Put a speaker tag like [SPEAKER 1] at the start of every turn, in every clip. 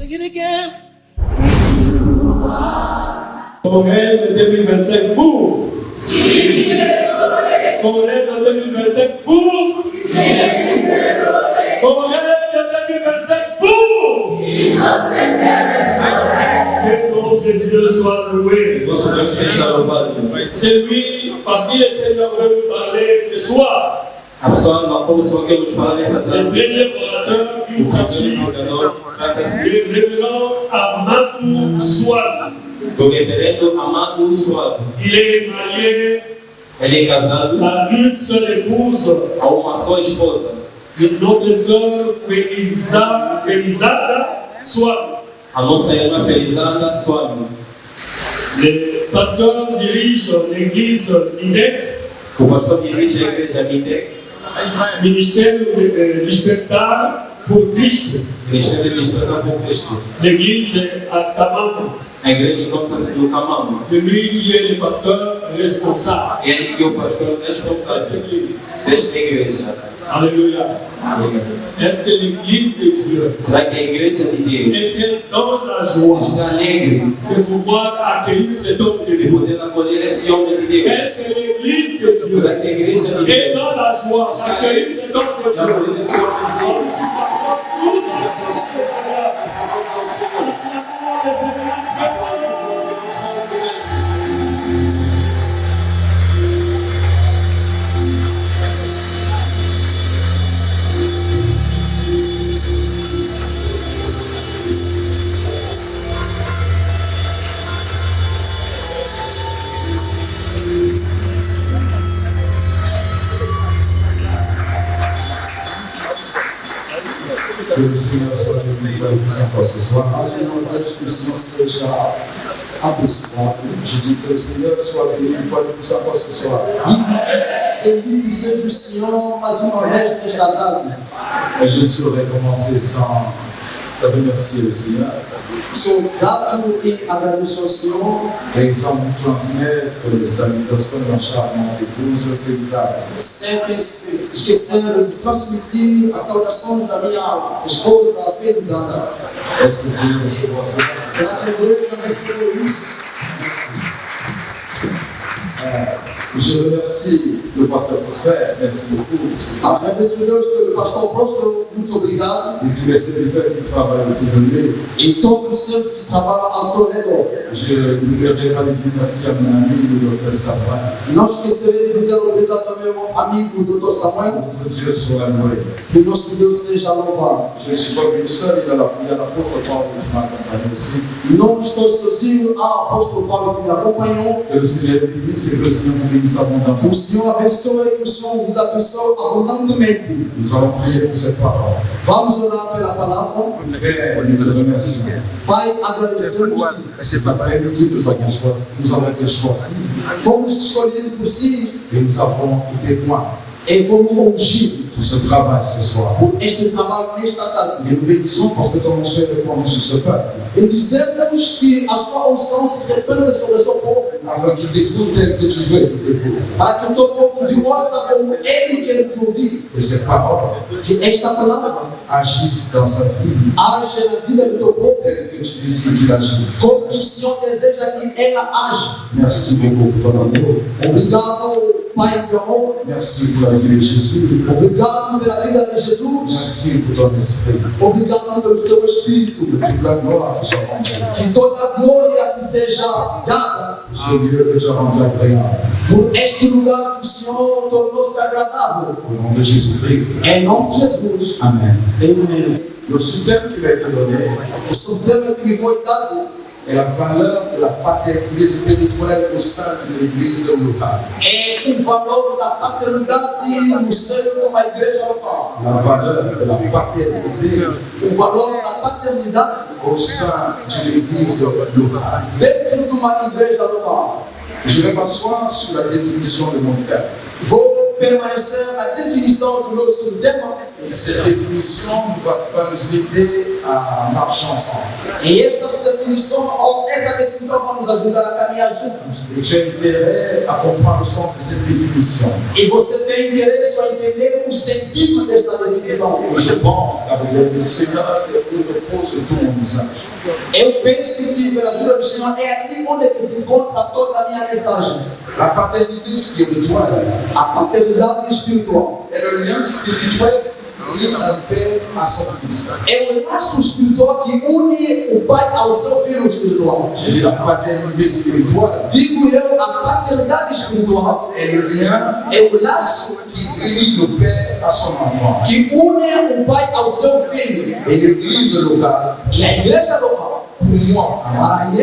[SPEAKER 1] Sing it again.
[SPEAKER 2] Congrès de 2025 pour. Congrès de 2025 pour. Congrès de 2025 pour. Que notre Dieu soit loué. C'est lui, parce qu'il est Seigneur, veut nous parler ce soir. Le premier orateur, il s'agit du révérend Amadou Souad. Il est marié à une seule épouse, notre sœur Felizada Souad. Le pasteur dirige l'église Midek, ministère de Libertar pour Christ. L'église à Kamam. C'est lui qui est le pasteur responsable de cette église. Alléluia. Est-ce que l'église de Dieu est dans la joie de pouvoir accueillir cet homme de Dieu? Est-ce que l'église de Dieu est dans la joie d'accueillir cet homme de Dieu?
[SPEAKER 3] Que le Seigneur soit béni plus encore ce soir. En ce moment, que le Seigneur seja abençoado. Je dis que le Seigneur soit béni une fois de plus encore ce soir.
[SPEAKER 4] Bendito seja o Senhor mais uma vez nesta tarde.
[SPEAKER 3] Et je ne saurais commencer sans remercier le Seigneur.
[SPEAKER 4] Sou grato e agradeço ao Senhor.
[SPEAKER 3] Et sans vous transmettre les salutations de ma charmante épouse Felizada.
[SPEAKER 4] Sem esquecer de transmitir as saudações da minha esposa Felizada.
[SPEAKER 3] Est-ce que vous pouvez recevoir ça?
[SPEAKER 4] Será que eu também receber isso?
[SPEAKER 3] Je remercie le pasteur Prosper, merci beaucoup.
[SPEAKER 4] Agradeço a Deus pelo pastor Próspero, muito obrigado.
[SPEAKER 3] Et tous les serviteurs qui travaillent autour de lui.
[SPEAKER 4] E todos os servos que trabalham ao seu redor.
[SPEAKER 3] Je ne voudrais pas dire merci à mon ami, le docteur Samuel.
[SPEAKER 4] Não esquecerei de dizer obrigado ao meu amigo, Dr. Samuel.
[SPEAKER 3] Notre Dieu soit loué.
[SPEAKER 4] Que nosso Deus seja louvado.
[SPEAKER 3] Je ne suis pas venu seul, il y a l'apôtre Paul qui m'accompagne aussi.
[SPEAKER 4] Não estou sozinho, há o apóstolo Paulo que me acompanhou.
[SPEAKER 3] Que le Seigneur bénisse et que le Seigneur vous bénisse abondamment.
[SPEAKER 4] O Senhor abençoe e que o Senhor vos abençoe abundantemente.
[SPEAKER 3] Nous allons prier pour cette parole.
[SPEAKER 4] Vamos orar pela palavra.
[SPEAKER 3] Père, nous te remercions.
[SPEAKER 4] Pai, agradecemos.
[SPEAKER 3] Cet après-midi, nous avons été choisis
[SPEAKER 4] Fomos escolhidos por si
[SPEAKER 3] et nous avons été témoins
[SPEAKER 4] e fomos ungidos
[SPEAKER 3] pour ce travail ce soir.
[SPEAKER 4] por este trabalho nesta tarde.
[SPEAKER 3] Et nous bénissons parce que ton nom soit répandu sur ce peuple.
[SPEAKER 4] E dizemos que a sua unção se repanda sobre o seu povo.
[SPEAKER 3] Afin qu'il t'écoute tel que tu veux qu'il t'écoute.
[SPEAKER 4] Para que o teu povo te ouça como ele quer te ouvir.
[SPEAKER 3] Que cette parole
[SPEAKER 4] Que esta palavra
[SPEAKER 3] agisse dans sa vie
[SPEAKER 4] age na vida do teu povo.
[SPEAKER 3] tel que tu désires qu'il agisse.
[SPEAKER 4] Como o Senhor deseja que ela age.
[SPEAKER 3] Merci beaucoup pour ton amour.
[SPEAKER 4] Obrigado, Pai de amor.
[SPEAKER 3] Merci pour la vie de Jésus.
[SPEAKER 4] Obrigado pela vida de Jesus.
[SPEAKER 3] Merci pour ton esprit.
[SPEAKER 4] Obrigado pelo seu Espírito.
[SPEAKER 3] Que toute la gloire te soit rendue.
[SPEAKER 4] Que toda a glória que seja dada
[SPEAKER 3] Ce lieu que tu as rendu agréable.
[SPEAKER 4] por este lugar que o Senhor tornou-se agradável.
[SPEAKER 3] Au nom de Jésus-Christ.
[SPEAKER 4] Em nome de Jesus.
[SPEAKER 3] Amen.
[SPEAKER 4] Amém.
[SPEAKER 3] Le sous-thème qui m'a été donné
[SPEAKER 4] O subtema que me foi dado
[SPEAKER 3] est la valeur de la paternité spirituelle au sein de l'église locale.
[SPEAKER 4] é o valor da paternidade no seio de uma igreja local.
[SPEAKER 3] La valeur de la paternité
[SPEAKER 4] O valor da paternidade
[SPEAKER 3] au sein de l'église locale.
[SPEAKER 4] dentro de uma igreja local.
[SPEAKER 3] Je vais m'asseoir sur la définition de mon thème.
[SPEAKER 4] Vou permanecer na definição do nosso tema.
[SPEAKER 3] Et cette définition va nous aider à marcher ensemble.
[SPEAKER 4] E essas definições definição, ou essa definição vai nos ajudar a caminhar juntos.
[SPEAKER 3] Et tu as intérêt à comprendre le sens de cette définition.
[SPEAKER 4] E você tem interesse a entender o sentido desta definição.
[SPEAKER 3] Et je pense qu'avec le Seigneur, c'est où repose tout mon message.
[SPEAKER 4] Eu penso que pela ajuda do Senhor é aqui onde se encontra toda a minha mensagem.
[SPEAKER 3] La paternité spirituelle
[SPEAKER 4] A paternidade espiritual
[SPEAKER 3] est le lien spirituel qui lie un père à son fils.
[SPEAKER 4] é o laço espiritual que une o pai ao seu filho espiritual.
[SPEAKER 3] Je dis la paternité spirituelle
[SPEAKER 4] Digo eu, a paternidade espiritual
[SPEAKER 3] est le lien
[SPEAKER 4] é o laço
[SPEAKER 3] qui unit le père à son enfant.
[SPEAKER 4] que une o pai ao seu filho.
[SPEAKER 3] Et l'église locale,
[SPEAKER 4] E a igreja local,
[SPEAKER 3] pour moi,
[SPEAKER 4] para eu,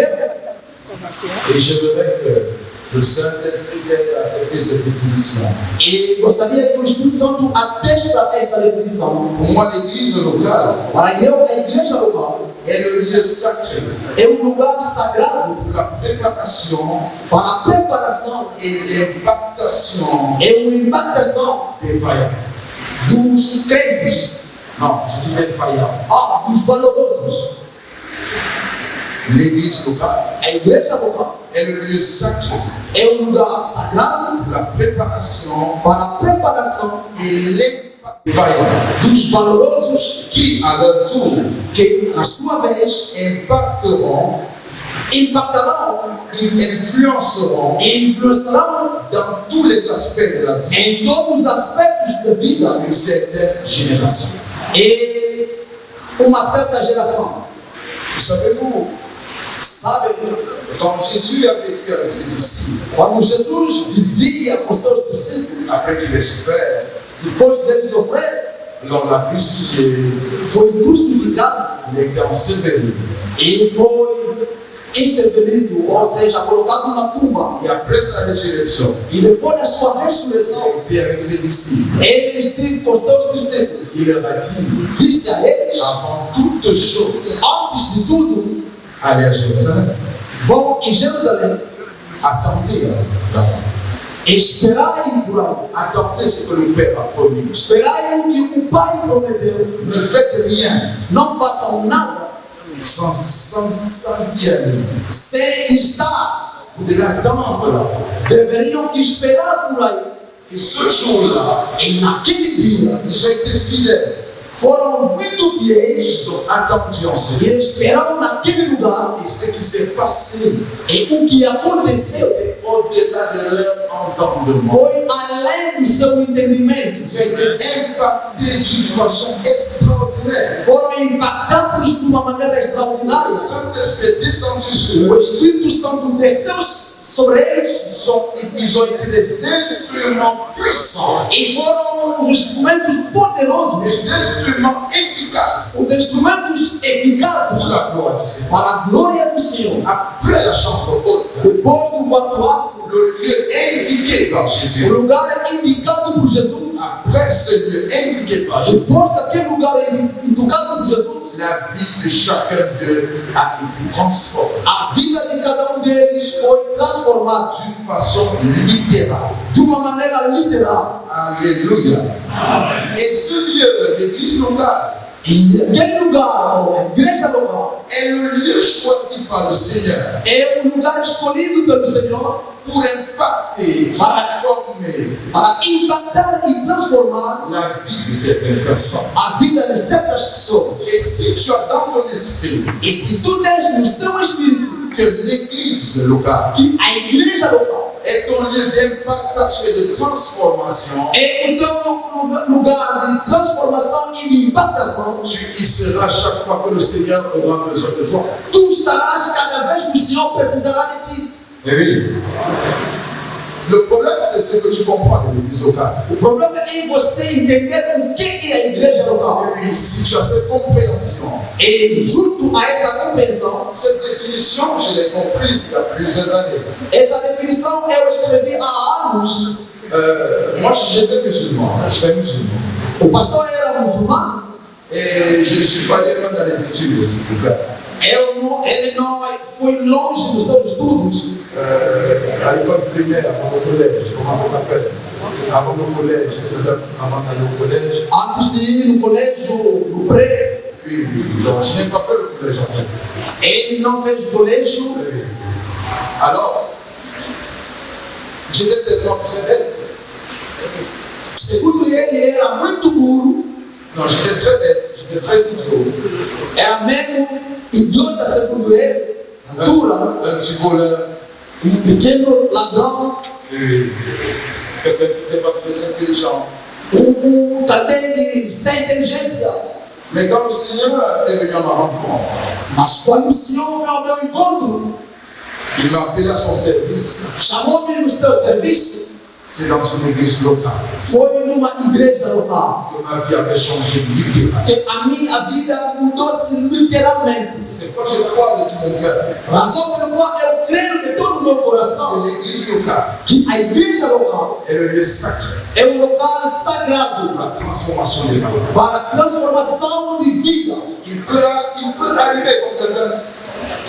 [SPEAKER 3] et j'aimerais que le Saint-Esprit ait accepté cette définition.
[SPEAKER 4] e gostaria que o Espírito Santo atesta esta definição.
[SPEAKER 3] Pour moi, l'église locale
[SPEAKER 4] Para eu, a igreja local
[SPEAKER 3] est le lieu sacré
[SPEAKER 4] é um lugar sagrado
[SPEAKER 3] pour la préparation
[SPEAKER 4] para a preparação
[SPEAKER 3] et l'impactation
[SPEAKER 4] e uma impactação
[SPEAKER 3] des vaillants.
[SPEAKER 4] dos crentes,
[SPEAKER 3] Non, je dis des vaillants.
[SPEAKER 4] dos valorosos.
[SPEAKER 3] L'église locale
[SPEAKER 4] A igreja local
[SPEAKER 3] est le lieu sacré
[SPEAKER 4] é um lugar sagrado
[SPEAKER 3] pour la préparation
[SPEAKER 4] para a preparação
[SPEAKER 3] et l'impact des vaillants
[SPEAKER 4] dos valorosos
[SPEAKER 3] qui, à leur tour,
[SPEAKER 4] que, na sua vez,
[SPEAKER 3] impacteront,
[SPEAKER 4] impactarão
[SPEAKER 3] influenceront
[SPEAKER 4] e influenciarão
[SPEAKER 3] dans tous les aspects de la vie
[SPEAKER 4] em todos os aspectos da vida
[SPEAKER 3] une certaine génération.
[SPEAKER 4] e uma certa geração.
[SPEAKER 3] Savez-vous,
[SPEAKER 4] Sabe,
[SPEAKER 3] quand Jésus a vécu avec ses disciples,
[SPEAKER 4] quando Jesus vivia com seus discípulos,
[SPEAKER 3] après qu'il ait souffert,
[SPEAKER 4] depois dele sofrer,
[SPEAKER 3] lors de la crucifixion,
[SPEAKER 4] foi crucificado
[SPEAKER 3] il a été enseveli.
[SPEAKER 4] e foi encerrado, ou seja, colocado na tumba.
[SPEAKER 3] Et après sa résurrection,
[SPEAKER 4] E depois da sua ressurreição,
[SPEAKER 3] il était avec ses disciples.
[SPEAKER 4] ele esteve com seus discípulos.
[SPEAKER 3] Il leur a dit,
[SPEAKER 4] Disse a eles,
[SPEAKER 3] avant toute chose,
[SPEAKER 4] antes de tudo,
[SPEAKER 3] allez à Jérusalem,
[SPEAKER 4] vão em Jerusalém,
[SPEAKER 3] attendez là-bas.
[SPEAKER 4] esperai por lá.
[SPEAKER 3] Attendez ce que le Père a promis.
[SPEAKER 4] Esperai o que o Pai prometeu.
[SPEAKER 3] Ne faites rien
[SPEAKER 4] Não façam nada
[SPEAKER 3] sans y aller.
[SPEAKER 4] sem estar.
[SPEAKER 3] Vous devez attendre là-bas.
[SPEAKER 4] Deveriam esperar por aí.
[SPEAKER 3] Et ce jour-là,
[SPEAKER 4] E naquele dia,
[SPEAKER 3] ils ont été fidèles.
[SPEAKER 4] foram muito fiéis
[SPEAKER 3] Ils ont attendu en ce
[SPEAKER 4] e
[SPEAKER 3] lieu.
[SPEAKER 4] esperaram naquele lugar.
[SPEAKER 3] Et ce qui s'est passé
[SPEAKER 4] E o que aconteceu
[SPEAKER 3] est au-delà de leur entendement.
[SPEAKER 4] foi além do seu entendimento.
[SPEAKER 3] Ils ont été impactés d'une façon extraordinaire.
[SPEAKER 4] Foram impactados de uma maneira
[SPEAKER 3] Le
[SPEAKER 4] extraordinária.
[SPEAKER 3] Saint-Esprit est descendu sur
[SPEAKER 4] O
[SPEAKER 3] eux.
[SPEAKER 4] Espírito Santo desceu sobre eles
[SPEAKER 3] Ils ont été des instruments puissants,
[SPEAKER 4] e foram os instrumentos poderosos,
[SPEAKER 3] des instruments efficaces
[SPEAKER 4] os instrumentos eficazes
[SPEAKER 3] pour la gloire du Seigneur.
[SPEAKER 4] para a glória do Senhor.
[SPEAKER 3] Après la chambre haute,
[SPEAKER 4] Depois do quarto ato,
[SPEAKER 3] le lieu indiqué par
[SPEAKER 4] o
[SPEAKER 3] Jésus,
[SPEAKER 4] lugar indicado por Jesus,
[SPEAKER 3] après ce lieu indiqué par Jésus,
[SPEAKER 4] depois daquele lugar indicado por Jesus,
[SPEAKER 3] la vie de chacun d'eux a été transformée
[SPEAKER 4] a vida de cada deles foi transformada
[SPEAKER 3] d'une façon littérale.
[SPEAKER 4] de uma maneira literal.
[SPEAKER 3] Alléluia. Et ce lieu, l'église locale,
[SPEAKER 4] E aquele lugar, a igreja local,
[SPEAKER 3] est le lieu choisi par le Seigneur
[SPEAKER 4] é um lugar escolhido pelo Senhor
[SPEAKER 3] pour impacter, transformer
[SPEAKER 4] para impactar e transformar
[SPEAKER 3] la vie de certaines personnes.
[SPEAKER 4] a vida de certas pessoas.
[SPEAKER 3] Et si tu as dans ton esprit
[SPEAKER 4] E se tu tens no seu espírito
[SPEAKER 3] que l'église locale
[SPEAKER 4] que a igreja local
[SPEAKER 3] est ton lieu d'impactation et de transformation,
[SPEAKER 4] é o teu lugar de transformação e de impactação,
[SPEAKER 3] tu y seras chaque fois que le Seigneur aura besoin de toi.
[SPEAKER 4] tu estarás cada vez que o Senhor precisará de ti.
[SPEAKER 3] Eh oui. Le problème, c'est ce que tu comprends de l'église locale.
[SPEAKER 4] O problema é você entender o que é a igreja local.
[SPEAKER 3] Et puis, si tu as cette compréhension,
[SPEAKER 4] E junto a essa compreensão,
[SPEAKER 3] cette définition, je l'ai comprise il y a plusieurs années.
[SPEAKER 4] essa definição eu escrevi há anos.
[SPEAKER 3] Moi, j'étais musulman, j'étais musulman.
[SPEAKER 4] O pastor era muçulmano.
[SPEAKER 3] Et je ne suis pas allé loin dans les études, s'il vous plaît.
[SPEAKER 4] Ele não foi longe dos seus estudos.
[SPEAKER 3] À l'école primaire, avant le collège, comment ça s'appelle? Avant le collège, c'est-à-dire avant d'aller au collège.
[SPEAKER 4] Antes de ir no colégio, no pré,
[SPEAKER 3] Oui, donc je n'ai pas fait le collège. collège en fait.
[SPEAKER 4] Ele não fez colégio.
[SPEAKER 3] Alors, j'étais tellement très bête.
[SPEAKER 4] Segundo ele, era muito burro.
[SPEAKER 3] Non, j'étais très bête, j'étais très idiot.
[SPEAKER 4] Era mesmo idiota, segundo ele. Dura.
[SPEAKER 3] Un petit voleur.
[SPEAKER 4] Pequeno ladrão.
[SPEAKER 3] Quelqu'un qui n'était pas très intelligent.
[SPEAKER 4] Também sem inteligência.
[SPEAKER 3] Mais quand le Seigneur est venu à ma rencontre,
[SPEAKER 4] Mas quando o Senhor veio ao meu encontro,
[SPEAKER 3] il m'a appelé à son service.
[SPEAKER 4] chamou-me no seu serviço.
[SPEAKER 3] C'est dans une église locale
[SPEAKER 4] Foi numa igreja local.
[SPEAKER 3] que ma vie avait changé littéralement.
[SPEAKER 4] Que a minha vida mudou-se literalmente.
[SPEAKER 3] C'est pourquoi je crois de tout mon cœur
[SPEAKER 4] Razão pela qual eu creio de todo o meu coração
[SPEAKER 3] que l'église locale
[SPEAKER 4] que a igreja local
[SPEAKER 3] est le lieu sacré
[SPEAKER 4] é um local sagrado
[SPEAKER 3] pour la transformation des valeurs.
[SPEAKER 4] para a transformação de vida.
[SPEAKER 3] Il peut arriver comme quelqu'un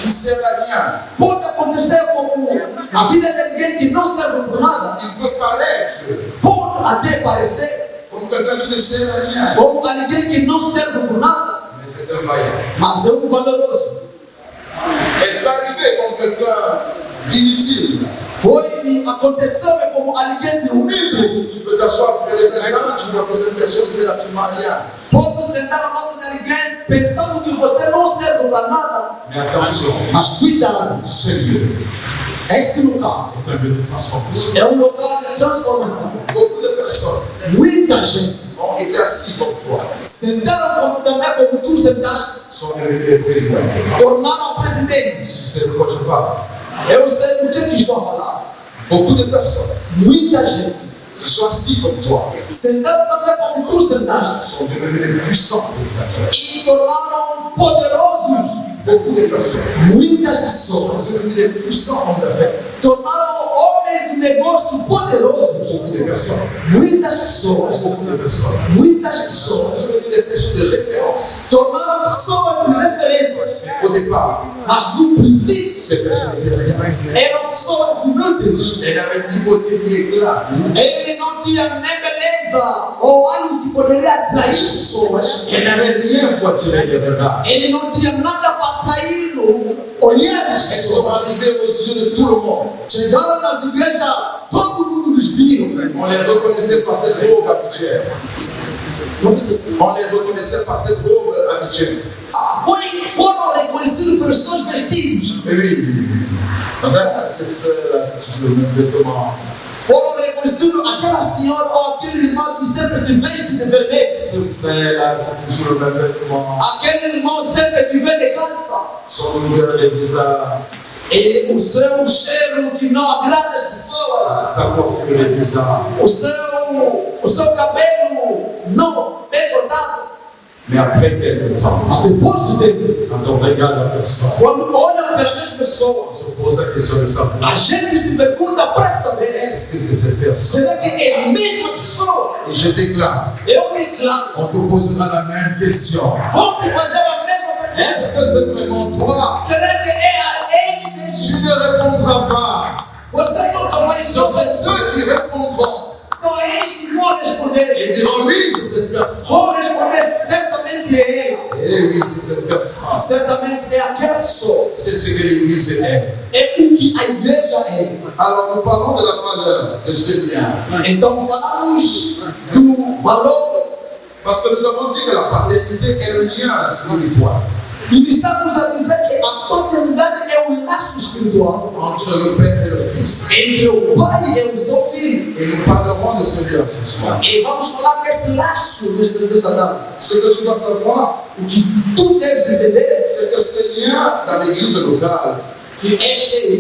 [SPEAKER 3] qui ne sert à rien.
[SPEAKER 4] Pode acontecer como a vida de alguém que não serve por nada.
[SPEAKER 3] Il peut paraître
[SPEAKER 4] Pode até parecer
[SPEAKER 3] comme quelqu'un qui ne sert à rien.
[SPEAKER 4] como alguém que não serve por nada,
[SPEAKER 3] Mais c'est un vaillant.
[SPEAKER 4] mas é um valoroso.
[SPEAKER 3] Elle peut arriver comme quelqu'un d'inutile.
[SPEAKER 4] Aconteceu como alguém de humilde.
[SPEAKER 3] Tu peux t'asseoir près de quelqu'un, tu vois que cette personne ne sert absolument à rien.
[SPEAKER 4] Pode sentar ao lado de alguém pensando que você não serve para nada.
[SPEAKER 3] Mais attention,
[SPEAKER 4] Mas cuidado,
[SPEAKER 3] ce lieu
[SPEAKER 4] este local
[SPEAKER 3] est un lieu de transformation.
[SPEAKER 4] é um local de transformação.
[SPEAKER 3] Beaucoup de personnes
[SPEAKER 4] Muita gente
[SPEAKER 3] ont été assis comme toi,
[SPEAKER 4] sentaram também como tu sentaste,
[SPEAKER 3] sont devenus des présidents.
[SPEAKER 4] tornaram presidentes.
[SPEAKER 3] Tu sais de quoi je parle?
[SPEAKER 4] Eu sei do que estou a falar.
[SPEAKER 3] Beaucoup de personnes
[SPEAKER 4] Muita gente
[SPEAKER 3] se sont assis comme toi,
[SPEAKER 4] sentaram também como tu sentaste
[SPEAKER 3] sont devenus des puissants présidents.
[SPEAKER 4] e tornaram poderosos.
[SPEAKER 3] Beaucoup de personnes
[SPEAKER 4] Muitas pessoas
[SPEAKER 3] sont devenus des puissants hommes d'affaires.
[SPEAKER 4] tornaram homens de negócio poderosos.
[SPEAKER 3] Beaucoup de personnes,
[SPEAKER 4] Muitas pessoas,
[SPEAKER 3] beaucoup de personnes
[SPEAKER 4] muitas
[SPEAKER 3] sont
[SPEAKER 4] pessoas
[SPEAKER 3] devenus des personnes de référence.
[SPEAKER 4] tornaram pessoas de referência.
[SPEAKER 3] Au départ,
[SPEAKER 4] Mas no princípio
[SPEAKER 3] ces personnes étaient rien.
[SPEAKER 4] eram pessoas inúteis.
[SPEAKER 3] Elles n'avaient ni beauté ni éclat.
[SPEAKER 4] Ele não tinha nem beleza ou algo que poderia atrair pessoas.
[SPEAKER 3] Elles n'avaient rien pour attirer des regards.
[SPEAKER 4] Ele não tinha nada para atrair o olhar das
[SPEAKER 3] Elles sont
[SPEAKER 4] pessoas.
[SPEAKER 3] arrivées aux yeux de tout le monde.
[SPEAKER 4] Chegaram nas igrejas, todo mundo os viu.
[SPEAKER 3] On les reconnaissait par cette robe habituelle. On les reconnaissait par cette robe habituelle.
[SPEAKER 4] Foram reconhecidos pelos seus vestidos.
[SPEAKER 3] Mais oui. Cette sœur-là, c'est toujours le même vêtement.
[SPEAKER 4] Foram reconhecidos aquela senhora ou aquele irmão que sempre se veste de vermelho.
[SPEAKER 3] Ce frère-là, c'est toujours le même vêtement.
[SPEAKER 4] Aquele irmão sempre que vem de calça.
[SPEAKER 3] Son odeur est bizarre.
[SPEAKER 4] E o seu cheiro que não agrada as pessoas.
[SPEAKER 3] Sa coiffure est bizarre.
[SPEAKER 4] O seu cabelo não bem cortado.
[SPEAKER 3] Mais après quelque temps,
[SPEAKER 4] Mas depois do tempo,
[SPEAKER 3] quand on regarde la personne,
[SPEAKER 4] quando olham para as pessoas,
[SPEAKER 3] on se pose la question de savoir
[SPEAKER 4] a gente se pergunta para saber:
[SPEAKER 3] est-ce que c'est cette personne?
[SPEAKER 4] será que é a mesma pessoa?
[SPEAKER 3] Et je déclare,
[SPEAKER 4] Eu me claro.
[SPEAKER 3] on te posera la même question.
[SPEAKER 4] Vou te fazer a mesma
[SPEAKER 3] Est-ce
[SPEAKER 4] pergunta.
[SPEAKER 3] que c'est vraiment toi?
[SPEAKER 4] Será que é a ele mesmo?
[SPEAKER 3] Tu ne répondras pas.
[SPEAKER 4] Você nunca vai
[SPEAKER 3] Ce sont
[SPEAKER 4] saber.
[SPEAKER 3] eux qui répondront
[SPEAKER 4] São eles que vão responder.
[SPEAKER 3] et diront oui, c'est cette personne.
[SPEAKER 4] Vão responder certamente é ela.
[SPEAKER 3] Eh oui, c'est cette personne.
[SPEAKER 4] Certamente é aquela pessoa.
[SPEAKER 3] C'est ce que l'Église est.
[SPEAKER 4] É o que a igreja é.
[SPEAKER 3] Alors nous parlons de la valeur de ce lien.
[SPEAKER 4] Então falamos do valor.
[SPEAKER 3] Parce que nous avons dit que la paternité est le lien spirituel
[SPEAKER 4] Iniciamos a dizer que a paternidade é o laço espiritual
[SPEAKER 3] entre le Père et le Fils.
[SPEAKER 4] entre o pai e o seu filho.
[SPEAKER 3] Et nous parlerons de ce lien ce soir.
[SPEAKER 4] E vamos falar desse laço desta tarde.
[SPEAKER 3] Ce que tu dois savoir,
[SPEAKER 4] O que tu deves entender
[SPEAKER 3] c'est que ce lien dans l'église locale
[SPEAKER 4] que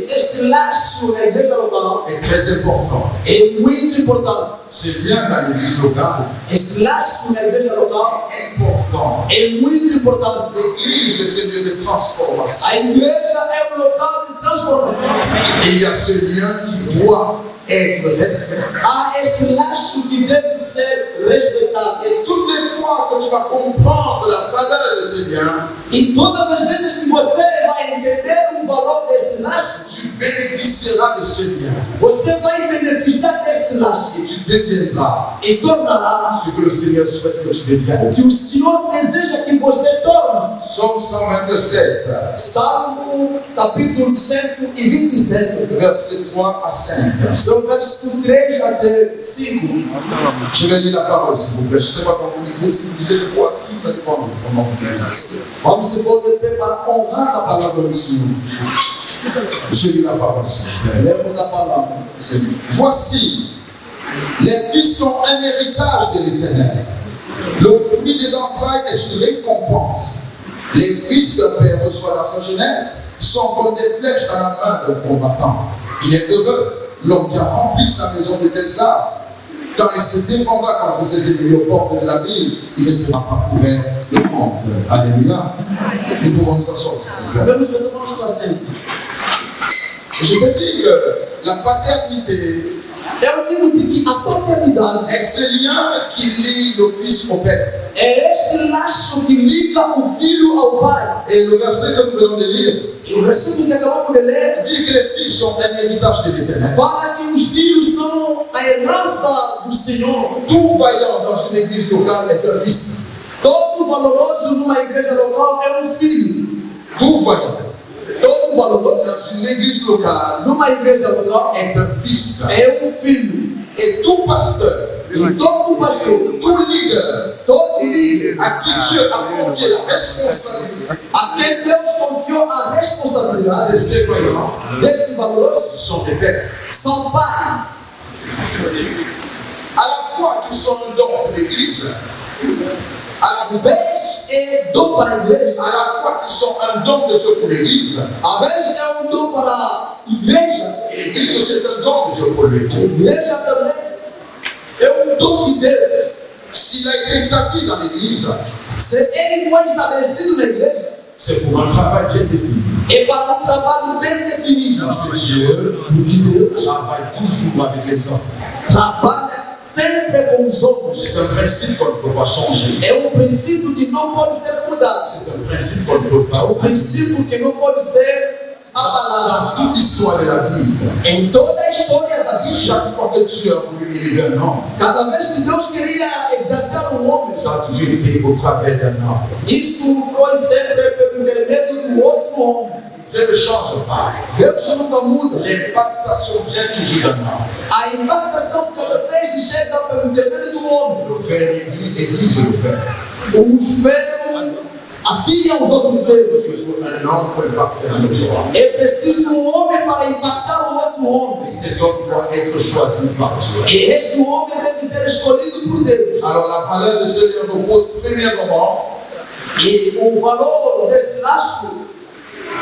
[SPEAKER 4] este laço na igreja local
[SPEAKER 3] est très important.
[SPEAKER 4] é muito importante.
[SPEAKER 3] Ce lien dans l'église locale
[SPEAKER 4] Esse laço na igreja local
[SPEAKER 3] est important.
[SPEAKER 4] é muito importante.
[SPEAKER 3] L'église est ce lieu de transformation.
[SPEAKER 4] A igreja é um local de transformação.
[SPEAKER 3] Et il y a ce lien qui doit être respecté.
[SPEAKER 4] Há este laço que deve ser respeitado.
[SPEAKER 3] Et toutes les fois que tu vas comprendre la valeur de ce lien,
[SPEAKER 4] E todas as vezes que você vai entender o valor desse laço,
[SPEAKER 3] tu bénéficieras de ce lien.
[SPEAKER 4] você vai beneficiar desse laço,
[SPEAKER 3] tu deviendras
[SPEAKER 4] e tornará
[SPEAKER 3] ce que le Seigneur souhaite que tu deviennes.
[SPEAKER 4] o que o Senhor deseja que você torne.
[SPEAKER 3] Psaume 127,
[SPEAKER 4] Salmo capítulo 127,
[SPEAKER 3] versets 3 à 5.
[SPEAKER 4] são versos 3 até 5.
[SPEAKER 3] Je vais lire la parole, s'il vous plaît. Je ne sais pas quand vous lisez. Si vous lisez de 3 à 6, ça dépend de comment vous lisez.
[SPEAKER 4] Vamos se pôr de pé para honrar a palavra do Senhor.
[SPEAKER 3] Je lis la parole, s'il vous plaît.
[SPEAKER 4] Lemos a palavra do Senhor.
[SPEAKER 3] Voici, les fils sont un héritage de l'Éternel. Le fruit des entrailles est une récompense. Les fils d'un père reçoivent dans sa jeunesse sont comme des flèches dans la main d'un combattant. Il est heureux, l'homme qui a rempli sa maison de tels arbres. Quand il se défendra contre ses ennemis aux portes de la ville, il ne sera pas couvert de honte. Alléluia. Nous pouvons nous asseoir, s'il vous plaît.
[SPEAKER 4] Vamos retomar nossa assento.
[SPEAKER 3] Je te dis que la paternité
[SPEAKER 4] Eu digo de que a paternidade
[SPEAKER 3] est ce lien qui lie le fils au père.
[SPEAKER 4] é este laço que liga o filho ao pai.
[SPEAKER 3] Et le verset que nous venons de lire
[SPEAKER 4] E o versículo que acabamos de ler
[SPEAKER 3] dit que les fils sont un héritage de l'Éternel.
[SPEAKER 4] fala que os filhos são a herança do Senhor.
[SPEAKER 3] Tout vaillant dans une église locale est un fils.
[SPEAKER 4] Todo valoroso numa igreja local é um filho.
[SPEAKER 3] Tout vaillant
[SPEAKER 4] Todo valoroso
[SPEAKER 3] dans une église locale
[SPEAKER 4] numa igreja local
[SPEAKER 3] est un fils.
[SPEAKER 4] é um filho.
[SPEAKER 3] Et tout pasteur,
[SPEAKER 4] E todo pastor,
[SPEAKER 3] tout leader
[SPEAKER 4] todo líder
[SPEAKER 3] à qui Dieu a confié la responsabilité
[SPEAKER 4] a quem Deus confiou a
[SPEAKER 3] de
[SPEAKER 4] responsabilidade
[SPEAKER 3] ses croyants
[SPEAKER 4] desse valoroso
[SPEAKER 3] sont des pères.
[SPEAKER 4] são pais.
[SPEAKER 3] À la fois qu'ils sont un don pour l'église,
[SPEAKER 4] A vez é dom para a igreja,
[SPEAKER 3] à la fois qu'ils sont un don de Dieu pour l'église,
[SPEAKER 4] a vez é dom para a igreja,
[SPEAKER 3] et l'église aussi est un don de Dieu pour lui.
[SPEAKER 4] a igreja também é dom de Deus.
[SPEAKER 3] S'il a été établi dans l'église,
[SPEAKER 4] Se ele foi estabelecido na igreja,
[SPEAKER 3] c'est pour un travail bien défini.
[SPEAKER 4] é para trabalho bem definido.
[SPEAKER 3] Parce que Dieu
[SPEAKER 4] Porque Deus
[SPEAKER 3] travaille toujours avec les hommes.
[SPEAKER 4] trabalha sempre com os homens.
[SPEAKER 3] C'est un principe qu'on ne peut pas changer.
[SPEAKER 4] É princípio que não pode ser mudado.
[SPEAKER 3] C'est un principe qu'on ne peut pas.
[SPEAKER 4] Princípio que não pode ser abalado.
[SPEAKER 3] Dans toute l'histoire de la Bible,
[SPEAKER 4] Em toda a história da Bíblia,
[SPEAKER 3] chaque fois que Dieu a voulu élever un homme,
[SPEAKER 4] cada vez que Deus queria exaltar um homem,
[SPEAKER 3] ça a toujours été au travers d'un homme.
[SPEAKER 4] isso foi sempre pelo intermédio do outro homem.
[SPEAKER 3] Dieu ne change pas.
[SPEAKER 4] Deus nunca muda.
[SPEAKER 3] L'impactation vient toujours d'un homme.
[SPEAKER 4] A impactação cada vez chega pelo intermédio do homem.
[SPEAKER 3] Le frère église le frère.
[SPEAKER 4] Os velhos afiam os outros velhos.
[SPEAKER 3] Il faut un homme pour impacter un autre homme.
[SPEAKER 4] É preciso um homem para impactar o outro homem.
[SPEAKER 3] Et cet homme doit être choisi par Dieu.
[SPEAKER 4] E este homem deve ser escolhido por Deus.
[SPEAKER 3] Alors la valeur de ce lien repose premièrement,
[SPEAKER 4] E o valor desse laço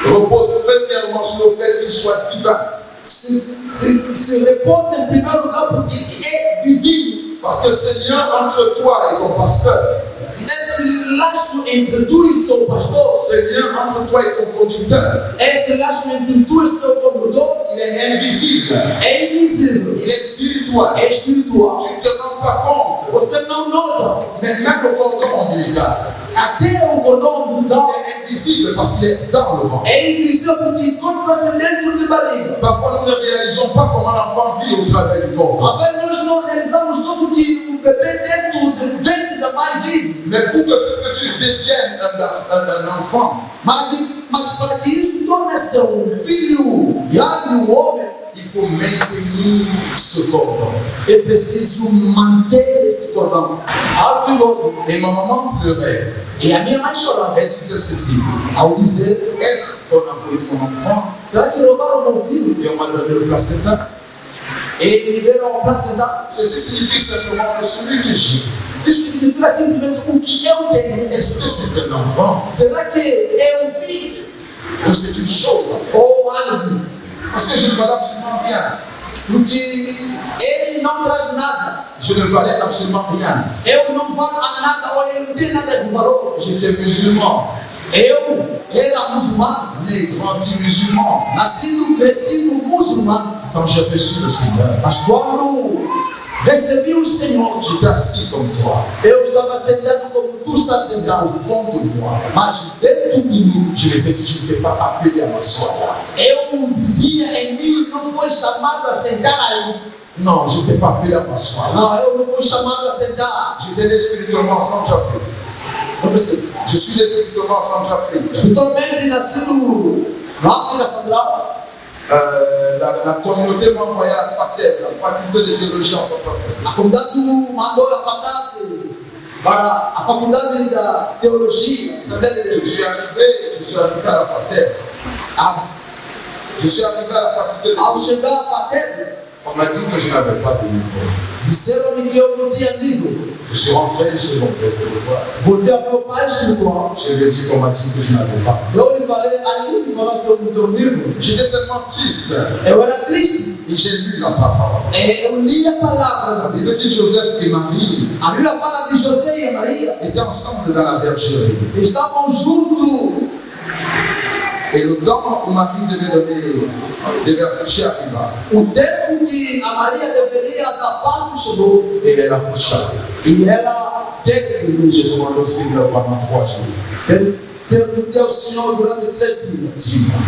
[SPEAKER 3] repose premièrement sur le fait qu'il soit divin.
[SPEAKER 4] se repousa em primeiro lugar porque é divino.
[SPEAKER 3] Parce que ce lien entre toi et ton pasteur,
[SPEAKER 4] Esse laço entre tu e seu pastor,
[SPEAKER 3] ce lien entre toi et ton conducteur,
[SPEAKER 4] esse laço entre tu e seu condutor,
[SPEAKER 3] il est invisible,
[SPEAKER 4] é invisível,
[SPEAKER 3] il est spirituel.
[SPEAKER 4] é espiritual.
[SPEAKER 3] Tu ne te rends pas compte,
[SPEAKER 4] Você não nota.
[SPEAKER 3] mais même le cordon ombilical
[SPEAKER 4] Até o cordão umbilical
[SPEAKER 3] est invisible parce qu'il est dans le ventre.
[SPEAKER 4] é invisível porque encontra-se dentro de barriga.
[SPEAKER 3] Parfois nous ne réalisons pas comment l'enfant vit au travers du corps.
[SPEAKER 4] Talvez nós não realizamos tudo que o bebê dentro do ventre da mãe vive.
[SPEAKER 3] Mais pour que ce fœtus devienne un enfant,
[SPEAKER 4] Mas para que isso torne-se filho grande, homem,
[SPEAKER 3] il faut maintenir ce cordon.
[SPEAKER 4] é preciso manter esse cordão.
[SPEAKER 3] Et ma maman pleurait.
[SPEAKER 4] E a minha mãe chorava.
[SPEAKER 3] Elle disait ceci:
[SPEAKER 4] Ao dizer,
[SPEAKER 3] est-ce qu'on a volé mon enfant
[SPEAKER 4] será que roubaram meu filho?
[SPEAKER 3] et on m'a donné le placenta?
[SPEAKER 4] E me deram a placenta.
[SPEAKER 3] Ceci signifie simplement que celui que j'ai,
[SPEAKER 4] Isso significa simplesmente o que eu tenho.
[SPEAKER 3] est-ce que c'est un enfant
[SPEAKER 4] Será que é filho?
[SPEAKER 3] ou c'est une chose?
[SPEAKER 4] Ou algo?
[SPEAKER 3] Parce que je ne valais absolument rien.
[SPEAKER 4] Porque ele não traz nada.
[SPEAKER 3] Je ne valais absolument rien.
[SPEAKER 4] Eu não falo a nada, ou eu não tenho nada de valor.
[SPEAKER 3] J'étais musulman,
[SPEAKER 4] Eu era muçulmano,
[SPEAKER 3] né, grandi musulman.
[SPEAKER 4] nascido, crescido muçulmano.
[SPEAKER 3] Quand j'ai reçu le Seigneur,
[SPEAKER 4] Mas quando recebi o Senhor,
[SPEAKER 3] j'étais assis comme toi.
[SPEAKER 4] eu estava sentado como tu estás sentado.
[SPEAKER 3] Au fond de moi,
[SPEAKER 4] Mas dentro de mim,
[SPEAKER 3] je n'étais pas appelé à m'asseoir là.
[SPEAKER 4] eu dizia em mim, não foi chamado a sentar aí.
[SPEAKER 3] Non, je n'étais pas appelé à m'asseoir.
[SPEAKER 4] Não, eu não fui chamado a sentar.
[SPEAKER 3] J'étais spirituellement Centrafrique. Je suis spirituellement Centrafrique.
[SPEAKER 4] Espiritualmente nascido na África Central.
[SPEAKER 3] La communauté m'a envoyé à la FATEB, la faculté de théologie en Centrafrique.
[SPEAKER 4] A comunidade mandou a faculdade para a faculdade da teologia.
[SPEAKER 3] Je suis arrivé à la FATEB. Je suis arrivé à la faculté de
[SPEAKER 4] Ao chegar à FATEB,
[SPEAKER 3] on m'a dit que je n'avais pas de niveau.
[SPEAKER 4] disseram-me que eu não tinha nível.
[SPEAKER 3] Je suis rentré chez mon père spirituel.
[SPEAKER 4] Voltei ao meu pai espiritual.
[SPEAKER 3] Je lui ai dit qu'on m'a dit que je n'avais pas.
[SPEAKER 4] Eu lhe falei, ali me falou que eu não tenho nível.
[SPEAKER 3] J'étais tellement triste.
[SPEAKER 4] Eu era triste.
[SPEAKER 3] Et j'ai lu la parole.
[SPEAKER 4] Eu li a palavra.
[SPEAKER 3] La Bible dit Joseph et Marie
[SPEAKER 4] A Bíblia fala de José e Maria.
[SPEAKER 3] étaient ensemble dans la bergerie.
[SPEAKER 4] Estavam juntos.
[SPEAKER 3] Et le temps où Marie devait accoucher arriva.
[SPEAKER 4] O tempo que a Maria deveria dar parto chegou.
[SPEAKER 3] Et elle accoucha.
[SPEAKER 4] E ela teve.
[SPEAKER 3] J'ai demandé au Seigneur pendant 3 jours.
[SPEAKER 4] Perguntei ao Senhor durante 3 dias.
[SPEAKER 3] Dis-moi,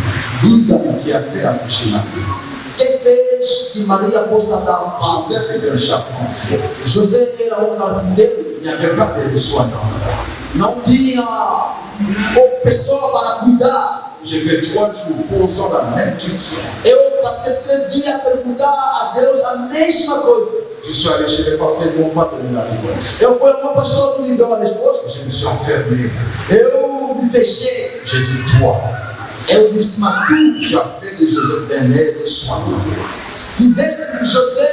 [SPEAKER 4] Diga-me,
[SPEAKER 3] qui a fait accoucher Marie?
[SPEAKER 4] que fez que Maria possa dar parto?
[SPEAKER 3] Joseph était un charpentier.
[SPEAKER 4] José era carpinteiro.
[SPEAKER 3] Il n'y avait pas de soignants.
[SPEAKER 4] Não tinha pessoa para cuidar.
[SPEAKER 3] J'ai fait 3 jours posant la même question.
[SPEAKER 4] Eu passei 3 dias a perguntar a Deus a mesma coisa.
[SPEAKER 3] Je suis allé chez les pasteurs, ils ne m'ont pas donné la réponse.
[SPEAKER 4] Eu fui ao meu pastor que me deu a resposta.
[SPEAKER 3] Je me suis enfermé.
[SPEAKER 4] Eu me fechei.
[SPEAKER 3] J'ai dit, toi,
[SPEAKER 4] Eu disse, mas
[SPEAKER 3] tu as fait de Joseph un aide soignant.
[SPEAKER 4] fizeste de José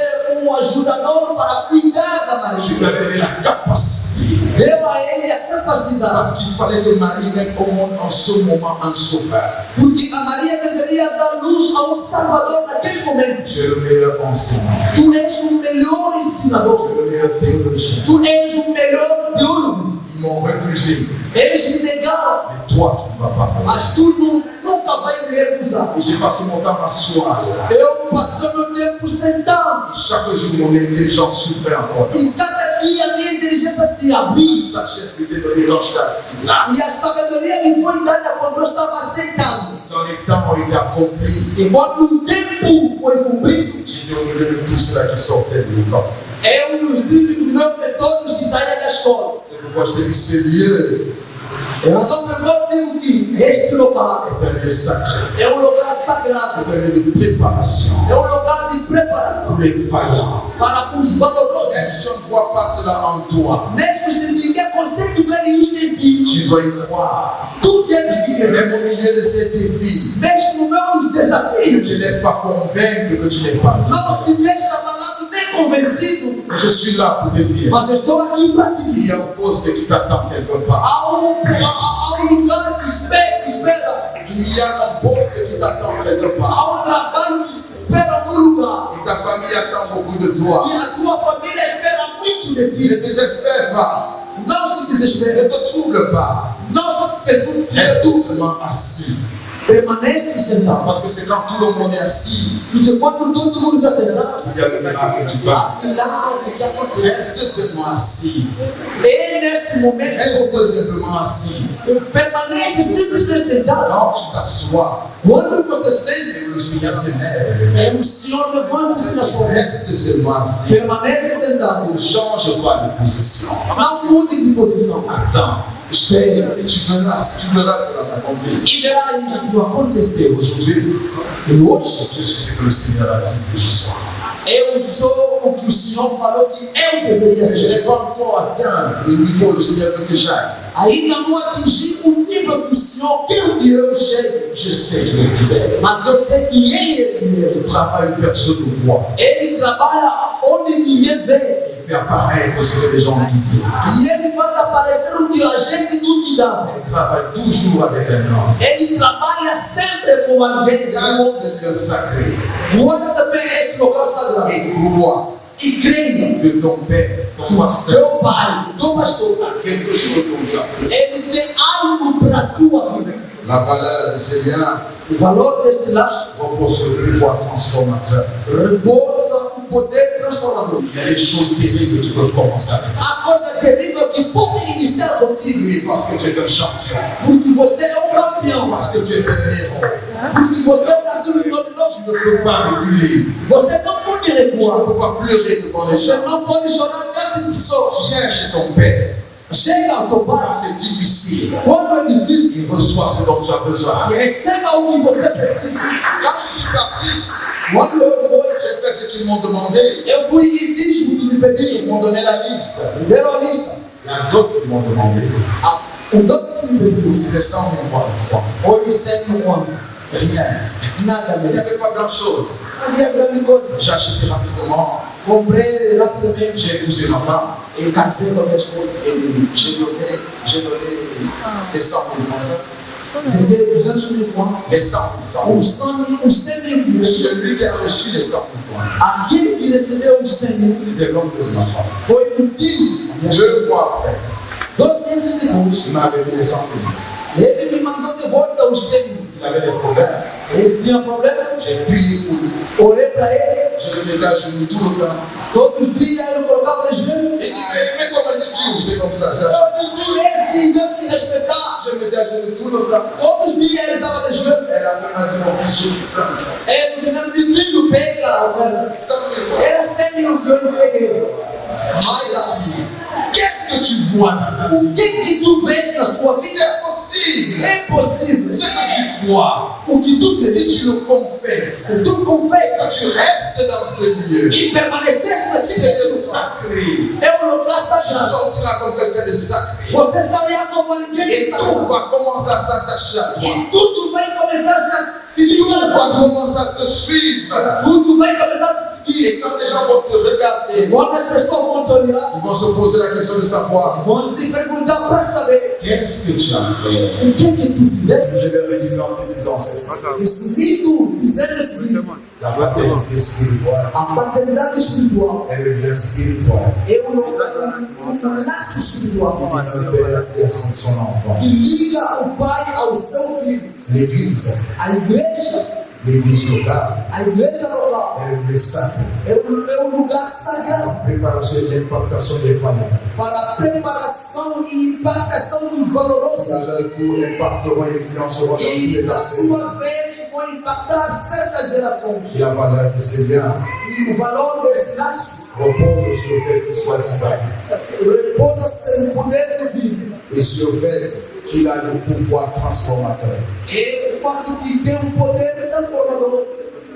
[SPEAKER 4] ajudador para cuidar da Maria.
[SPEAKER 3] Tu lui as donné la capacité.
[SPEAKER 4] Deu a ele a capacidade.
[SPEAKER 3] Parce qu'il fallait que Marie mette au monde en ce moment un sauveur.
[SPEAKER 4] Porque a Maria deveria dar luz a Salvador naquele momento.
[SPEAKER 3] Tu es le meilleur enseignant.
[SPEAKER 4] Tu és o melhor ensinador.
[SPEAKER 3] Tu es le meilleur théologien.
[SPEAKER 4] Tu és o melhor teólogo.
[SPEAKER 3] Ils m'ont refusé.
[SPEAKER 4] Eles me negaram.
[SPEAKER 3] Mais toi, tu ne vas pas me
[SPEAKER 4] Mas tu nunca vai me recusar.
[SPEAKER 3] Et j'ai passé mon temps à m'asseoir.
[SPEAKER 4] Eu passei meu tempo sentado.
[SPEAKER 3] Chaque jour, mon intelligence s'ouvrait encore.
[SPEAKER 4] E cada dia a minha inteligência se abria.
[SPEAKER 3] Sa chaise m'était donnée quand j'étais assis là.
[SPEAKER 4] E a sabedoria me foi dada quando eu estava sentado.
[SPEAKER 3] Quand les temps ont été accomplis,
[SPEAKER 4] E quando o tempo foi cumprido,
[SPEAKER 3] j'étais au milieu de tout cela qui sortait de l'école.
[SPEAKER 4] eu nos livros do meu de todos que saíam da escola.
[SPEAKER 3] C'est pourquoi je te dis, ce lieu
[SPEAKER 4] É razão pela qual eu digo que este local
[SPEAKER 3] est un lieu sacré.
[SPEAKER 4] é local sagrado.
[SPEAKER 3] C'est un lieu de préparation.
[SPEAKER 4] É local de preparação
[SPEAKER 3] Pour les vaillants.
[SPEAKER 4] para os valorosos.
[SPEAKER 3] Même si on ne voit pas cela en toi,
[SPEAKER 4] Mesmo se ninguém consegue ver isso em ti,
[SPEAKER 3] tu dois y croire.
[SPEAKER 4] tu deves de crer.
[SPEAKER 3] Même au milieu de ces défis,
[SPEAKER 4] Mesmo no meio dos
[SPEAKER 3] ne
[SPEAKER 4] desafios,
[SPEAKER 3] te laisse pas convaincre que tu n'es pas.
[SPEAKER 4] não se deixa falado nem convencido.
[SPEAKER 3] Je suis là pour te dire,
[SPEAKER 4] Mas eu estou aqui para te
[SPEAKER 3] il y
[SPEAKER 4] dizer.
[SPEAKER 3] a un poste qui t'attend quelque part.
[SPEAKER 4] Há um lugar que espera.
[SPEAKER 3] Il y a un poste qui t'attend quelque part.
[SPEAKER 4] Há trabalho que espera no lugar.
[SPEAKER 3] Et ta famille attend beaucoup de toi.
[SPEAKER 4] E a tua família espera muito de
[SPEAKER 3] Ne
[SPEAKER 4] ti.
[SPEAKER 3] désespère pas.
[SPEAKER 4] Não se
[SPEAKER 3] Ne
[SPEAKER 4] desespere.
[SPEAKER 3] te trouble pas.
[SPEAKER 4] Não se pergunte.
[SPEAKER 3] Reste seulement assis.
[SPEAKER 4] Permanece sentado.
[SPEAKER 3] Parce que c'est quand tout le monde est assis
[SPEAKER 4] Porque quando todo mundo está sentado,
[SPEAKER 3] qu'il y a le miracle qui part.
[SPEAKER 4] milagre que acontece.
[SPEAKER 3] Reste seulement assis.
[SPEAKER 4] E neste momento,
[SPEAKER 3] Reste simplement assis.
[SPEAKER 4] permanece simplesmente sentado.
[SPEAKER 3] Quand tu t'assois,
[SPEAKER 4] Quando você sente,
[SPEAKER 3] le Seigneur se lève.
[SPEAKER 4] o Senhor levanta-se na sua mesa.
[SPEAKER 3] Reste seulement assis.
[SPEAKER 4] Permanece sentado.
[SPEAKER 3] Ne change pas de position.
[SPEAKER 4] Não mude de posição.
[SPEAKER 3] Attends.
[SPEAKER 4] Espere.
[SPEAKER 3] Et tu verras cela s'accomplir.
[SPEAKER 4] E verá isso acontecer.
[SPEAKER 3] Aujourd'hui,
[SPEAKER 4] E hoje,
[SPEAKER 3] je suis ce que le Seigneur a dit que je sois.
[SPEAKER 4] eu sou o que o Senhor falou que eu deveria
[SPEAKER 3] Mais je
[SPEAKER 4] ser.
[SPEAKER 3] n'ai pas encore atteint le niveau où le Seigneur veut que j'aille.
[SPEAKER 4] Ainda não atingi o nível que o Senhor quer que eu chegue.
[SPEAKER 3] Je sais qu'il est fidèle.
[SPEAKER 4] Mas eu sei que Ele é fiel.
[SPEAKER 3] Il travaille où personne ne voit.
[SPEAKER 4] Ele trabalha onde ninguém vê.
[SPEAKER 3] Il fait apparaître ce que les gens doutaient.
[SPEAKER 4] E Ele faz aparecer o que a gente duvidava.
[SPEAKER 3] Il travaille toujours avec un homme.
[SPEAKER 4] Ele trabalha sempre com alguém.
[SPEAKER 3] Quand c'est un sacré.
[SPEAKER 4] O outro também é local sagrado.
[SPEAKER 3] Et crois
[SPEAKER 4] E creia
[SPEAKER 3] que ton père, ton
[SPEAKER 4] que o
[SPEAKER 3] pasteur,
[SPEAKER 4] teu pai, o teu pastor,
[SPEAKER 3] a quelque chose comme ça.
[SPEAKER 4] ele tem algo para a tua vida.
[SPEAKER 3] La valeur de ces liens
[SPEAKER 4] o valor desse laço
[SPEAKER 3] repose sur le pouvoir transformateur.
[SPEAKER 4] repousa o poder transformador.
[SPEAKER 3] Il y a des choses terribles qui peuvent commencer avec toi.
[SPEAKER 4] A coisa terrível que pode iniciar contigo,
[SPEAKER 3] Oui, parce que tu es un champion,
[SPEAKER 4] porque você é um campeão,
[SPEAKER 3] parce que tu es un héros.
[SPEAKER 4] porque você é um nascido vitorioso.
[SPEAKER 3] Tu ne peux pas reculer.
[SPEAKER 4] Você não pode
[SPEAKER 3] Tu ne
[SPEAKER 4] recuar,
[SPEAKER 3] peux pas pleurer devant les
[SPEAKER 4] você
[SPEAKER 3] gens.
[SPEAKER 4] não pode chorar diante de pessoas.
[SPEAKER 3] Viens chez ton père.
[SPEAKER 4] Chega ao teu pai,
[SPEAKER 3] C'est difficile.
[SPEAKER 4] quando é difícil,
[SPEAKER 3] Il reçoit ce dont tu as besoin.
[SPEAKER 4] receba o que você precisa.
[SPEAKER 3] Quand je suis parti,
[SPEAKER 4] Quando eu fui,
[SPEAKER 3] j'ai fait ce qu'ils m'ont demandé.
[SPEAKER 4] eu fui e fiz o que me
[SPEAKER 3] Ils
[SPEAKER 4] pediram.
[SPEAKER 3] m'ont donné la liste.
[SPEAKER 4] Me deram a lista.
[SPEAKER 3] Il y a d'autres qui m'ont demandé.
[SPEAKER 4] O tanto que me pediram
[SPEAKER 3] C'était 100 000 mois, je pense.
[SPEAKER 4] foi 111.
[SPEAKER 3] Rien.
[SPEAKER 4] Nada
[SPEAKER 3] Il n'y
[SPEAKER 4] mesmo.
[SPEAKER 3] avait pas grand-chose.
[SPEAKER 4] Não havia grande coisa.
[SPEAKER 3] J'ai acheté rapidement.
[SPEAKER 4] Comprei rapidamente
[SPEAKER 3] J'ai épousé ma femme.
[SPEAKER 4] e casei com a minha esposa.
[SPEAKER 3] Et j'ai donné les 100 000 mois.
[SPEAKER 4] Entreguei 200 mil kwanza.
[SPEAKER 3] Les 100 000.
[SPEAKER 4] Os 100 mil.
[SPEAKER 3] Celui qui a reçu les 100 000 mois,
[SPEAKER 4] Aquele que recebeu os 100 mil
[SPEAKER 3] c'était l'homme de ma femme.
[SPEAKER 4] foi o tio.
[SPEAKER 3] 2 mois après,
[SPEAKER 4] 2 meses depois,
[SPEAKER 3] il m'a donné les 100 000.
[SPEAKER 4] ele me mandou de volta os 100 mil.
[SPEAKER 3] Il avait des problèmes.
[SPEAKER 4] Ele tinha problema.
[SPEAKER 3] J'ai prié pour lui.
[SPEAKER 4] Olhei para ele.
[SPEAKER 3] Je le mettais à genoux tout le temps.
[SPEAKER 4] Todos os dias eu colocava nos joelhos.
[SPEAKER 3] Et il dit, mais comment dis-tu? C'est comme ça.
[SPEAKER 4] Eu digo, esse deve te respeitar.
[SPEAKER 3] Je le mettais à genoux tout le temps.
[SPEAKER 4] Todos os dias ele estava de joelhos.
[SPEAKER 3] Elle a fait ma vie, mon fils, je lui prends ça.
[SPEAKER 4] É, no final de filho, pega a oferta.
[SPEAKER 3] 100 000 mois.
[SPEAKER 4] Era 100 mil que eu entreguei.
[SPEAKER 3] J'ai dit, qu'est-ce que tu vois dans ta vie?
[SPEAKER 4] O que tu vês na sua vida?
[SPEAKER 3] C'est possible.
[SPEAKER 4] É possível.
[SPEAKER 3] Ce que tu crois,
[SPEAKER 4] O que tu
[SPEAKER 3] si
[SPEAKER 4] vês,
[SPEAKER 3] tu le confesses,
[SPEAKER 4] se tu confessa
[SPEAKER 3] que tu restes dans ce lieu,
[SPEAKER 4] e permanecesse naquele
[SPEAKER 3] c'est
[SPEAKER 4] lugar,
[SPEAKER 3] sacré.
[SPEAKER 4] é um lugar
[SPEAKER 3] Tu
[SPEAKER 4] sagrado.
[SPEAKER 3] sortiras comme quelqu'un de sacré.
[SPEAKER 4] Você sabia como ninguém
[SPEAKER 3] Et tout
[SPEAKER 4] sabe.
[SPEAKER 3] va commencer à s'attacher à toi.
[SPEAKER 4] E tudo vai começar a se
[SPEAKER 3] Tout
[SPEAKER 4] ligar.
[SPEAKER 3] va commencer à te suivre.
[SPEAKER 4] Tudo vai começar a te seguir.
[SPEAKER 3] Et quand les gens vont te regarder,
[SPEAKER 4] Quando as pessoas vão te olhar,
[SPEAKER 3] ils vão se poser la question de savoir
[SPEAKER 4] vão se perguntar para saber
[SPEAKER 3] qu'est-ce que tu as fait.
[SPEAKER 4] o que tu fizeste.
[SPEAKER 3] Je vais résumer en te disant c'est ça.
[SPEAKER 4] Resumindo, dizendo o seguinte:
[SPEAKER 3] La paternité spirituelle,
[SPEAKER 4] a paternidade espiritual
[SPEAKER 3] elle est bien spirituelle.
[SPEAKER 4] é um laço espiritual
[SPEAKER 3] Un père et son enfant.
[SPEAKER 4] que liga o pai ao seu filho.
[SPEAKER 3] L'église,
[SPEAKER 4] A igreja
[SPEAKER 3] l'église locale,
[SPEAKER 4] local
[SPEAKER 3] est le lieu sacré.
[SPEAKER 4] é um lugar sagrado
[SPEAKER 3] Préparation et l'impactation des croyants.
[SPEAKER 4] para a preparação e impactação dos valorosos.
[SPEAKER 3] Ça leur coup impacteront et influenceront dans tous
[SPEAKER 4] E,
[SPEAKER 3] les
[SPEAKER 4] na
[SPEAKER 3] aspects.
[SPEAKER 4] sua vez, vai impactar certas gerações.
[SPEAKER 3] La valeur de ces liens
[SPEAKER 4] E o valor desse laço
[SPEAKER 3] repose sur le fait qu'il soit disparu
[SPEAKER 4] repousa no poder divino.
[SPEAKER 3] et sur le fait qu'il a le pouvoir transformateur.
[SPEAKER 4] E o fato que tem um poder transformador.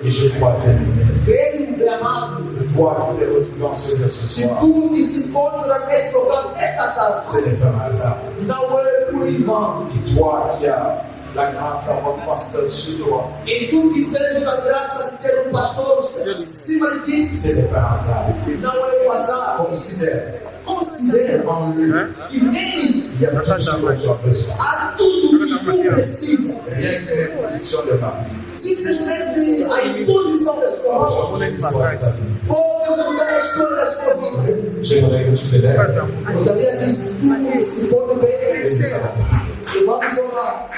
[SPEAKER 3] Et je crois bien aimé.
[SPEAKER 4] Ele é amado.
[SPEAKER 3] Toi qui t'es retrouvé en ce lieu ce soir,
[SPEAKER 4] Tudo que se encontra nesse local, nesta tarde,
[SPEAKER 3] ce n'est pas un hasard.
[SPEAKER 4] não é por em vão.
[SPEAKER 3] Et toi qui as la grâce d'avoir un pasteur sur toi,
[SPEAKER 4] E tu que tens a graça de ter um pastor acima de ti,
[SPEAKER 3] ce n'est pas un hasard.
[SPEAKER 4] não é um azar.
[SPEAKER 3] Considère
[SPEAKER 4] Considera
[SPEAKER 3] en lui,
[SPEAKER 4] que nele
[SPEAKER 3] il y a tout ce dont tu as besoin.
[SPEAKER 4] há tudo que tu precisa.
[SPEAKER 3] Rien qu'une imposition de ma vie.
[SPEAKER 4] Simplesmente a imposição da sua mão
[SPEAKER 3] Change l'histoire de ta vie.
[SPEAKER 4] pode mudar a história da sua vida.
[SPEAKER 3] J'aimerais que tu te lèves
[SPEAKER 4] Gostaria disso. Se pode
[SPEAKER 3] et
[SPEAKER 4] bem,
[SPEAKER 3] nous allons.
[SPEAKER 4] vamos orar.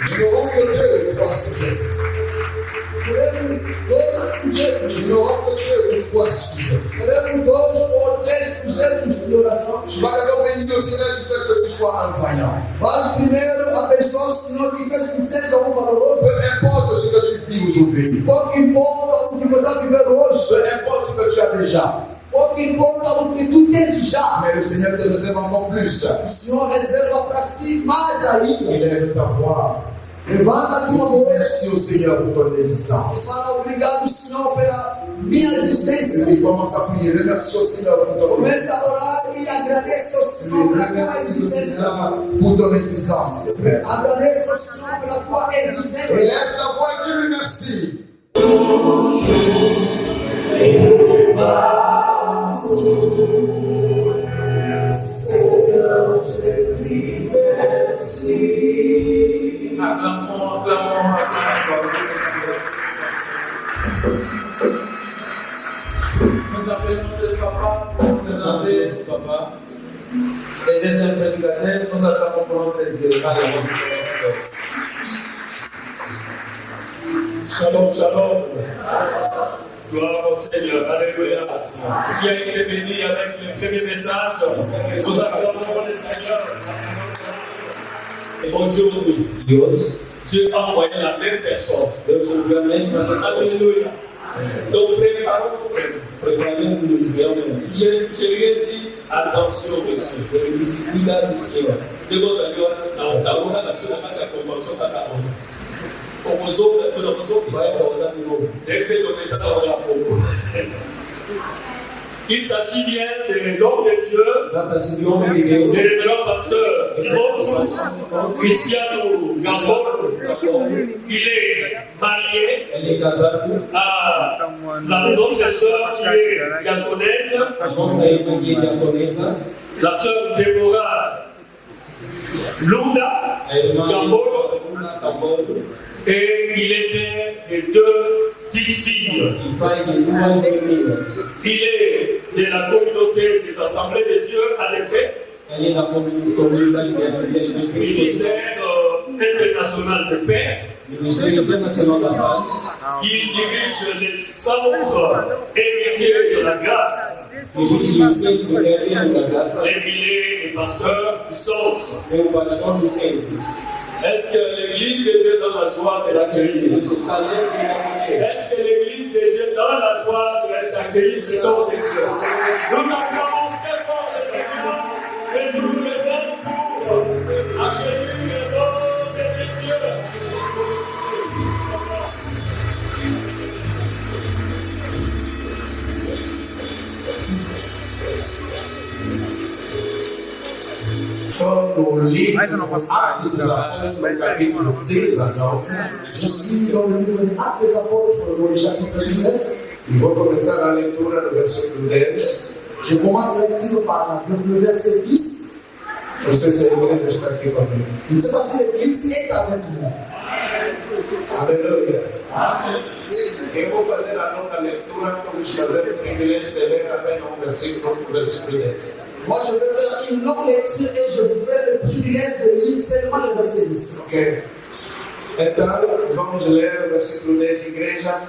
[SPEAKER 3] Nous aurons que Dieu trois sujets.
[SPEAKER 4] Queremos dois sujeitos.
[SPEAKER 3] Nous n'aurons que Dieu trois sujets.
[SPEAKER 4] Queremos 2 ou 3 sujeitos de oração.
[SPEAKER 3] Tu vas d'abord bénir le Seigneur du fait que tu sois un vaillant.
[SPEAKER 4] Vale primeiro abençoar o Senhor que fez que seja um valoroso.
[SPEAKER 3] Peu importe ce que tu vis aujourd'hui.
[SPEAKER 4] Pouco importa o que você está vivendo hoje.
[SPEAKER 3] Peu importe ce que tu as déjà.
[SPEAKER 4] Pouco importa o que tu tens já.
[SPEAKER 3] Mais le Seigneur te réserve encore plus.
[SPEAKER 4] O Senhor reserva para si mais ainda.
[SPEAKER 3] Élève ta voix.
[SPEAKER 4] Levanta a tua voz.
[SPEAKER 3] Merci au Seigneur pour ton
[SPEAKER 4] E
[SPEAKER 3] existence.
[SPEAKER 4] fala obrigado, Senhor, pela minha existência.
[SPEAKER 3] Et commence à prier. Remercie au Seigneur pour ton existence.
[SPEAKER 4] Começa a orar e agradece ao Senhor pela tua
[SPEAKER 3] Remercie au
[SPEAKER 4] existência.
[SPEAKER 3] Seigneur pour ton existence. s'il te plaît.
[SPEAKER 4] Agradeça ao Senhor pela tua existência.
[SPEAKER 3] Élève ta voix et tu lui remercies. Acclamons, acclamons, acclamons.
[SPEAKER 1] Nous appelons le papa pour présenter les deuxièmes prédicateurs. Nous attendons pour notre plaisir. Allez,
[SPEAKER 2] Shalom, shalom. Gloire au Seigneur. Alléluia. Qui a été béni avec le premier message. Nous acclamons le Seigneur. Et aujourd'hui, Dieu a envoyé la même personne. Alléluia. Donc préparons-nous, frère. Je lui ai dit attention, monsieur. Il s'agit bien de l'homme de Dieu, de révérend pasteur Thibaut Cristiano Gambolo. Il est marié à la autre sœur qui est diaconèse, la sœur Déborah Lunda Gambolo. Et il est père de 2 petites filles. Il est de la communauté des assemblées de Dieu à l'épée. Ministère international de paix. Il dirige les centres héritiers de la grâce. Et il est le pasteur du centre. Est-ce que l'église de Dieu dans la joie de l'accueillir? Est-ce que l'église de Dieu dans la joie de l'accueillir? C'est ton Dieu. Nous acclamons très fort le Seigneur et nous le donnons pour accueillir le nom de Dieu.
[SPEAKER 3] Dans le livre Actes des Apôtres, chapitre 19.
[SPEAKER 4] Je suis dans le livre des Actes des Apôtres, dans le chapitre 19.
[SPEAKER 3] Vou começar a leitura do versículo 10.
[SPEAKER 4] Je commence la lecture par le verset 10.
[SPEAKER 3] Não sei se a igreja está aqui comigo.
[SPEAKER 4] Je ne sais pas si l'église est avec nous.
[SPEAKER 3] Aleluia. Eu vou fazer a longa leitura, vamos fazer o privilégio de ler apenas o versículo 10.
[SPEAKER 4] Moi, je vais faire une longue lecture et je vous fais le privilège de lire seulement le verset 10.
[SPEAKER 3] Ok. Então, vamos ler o versículo 10, igreja.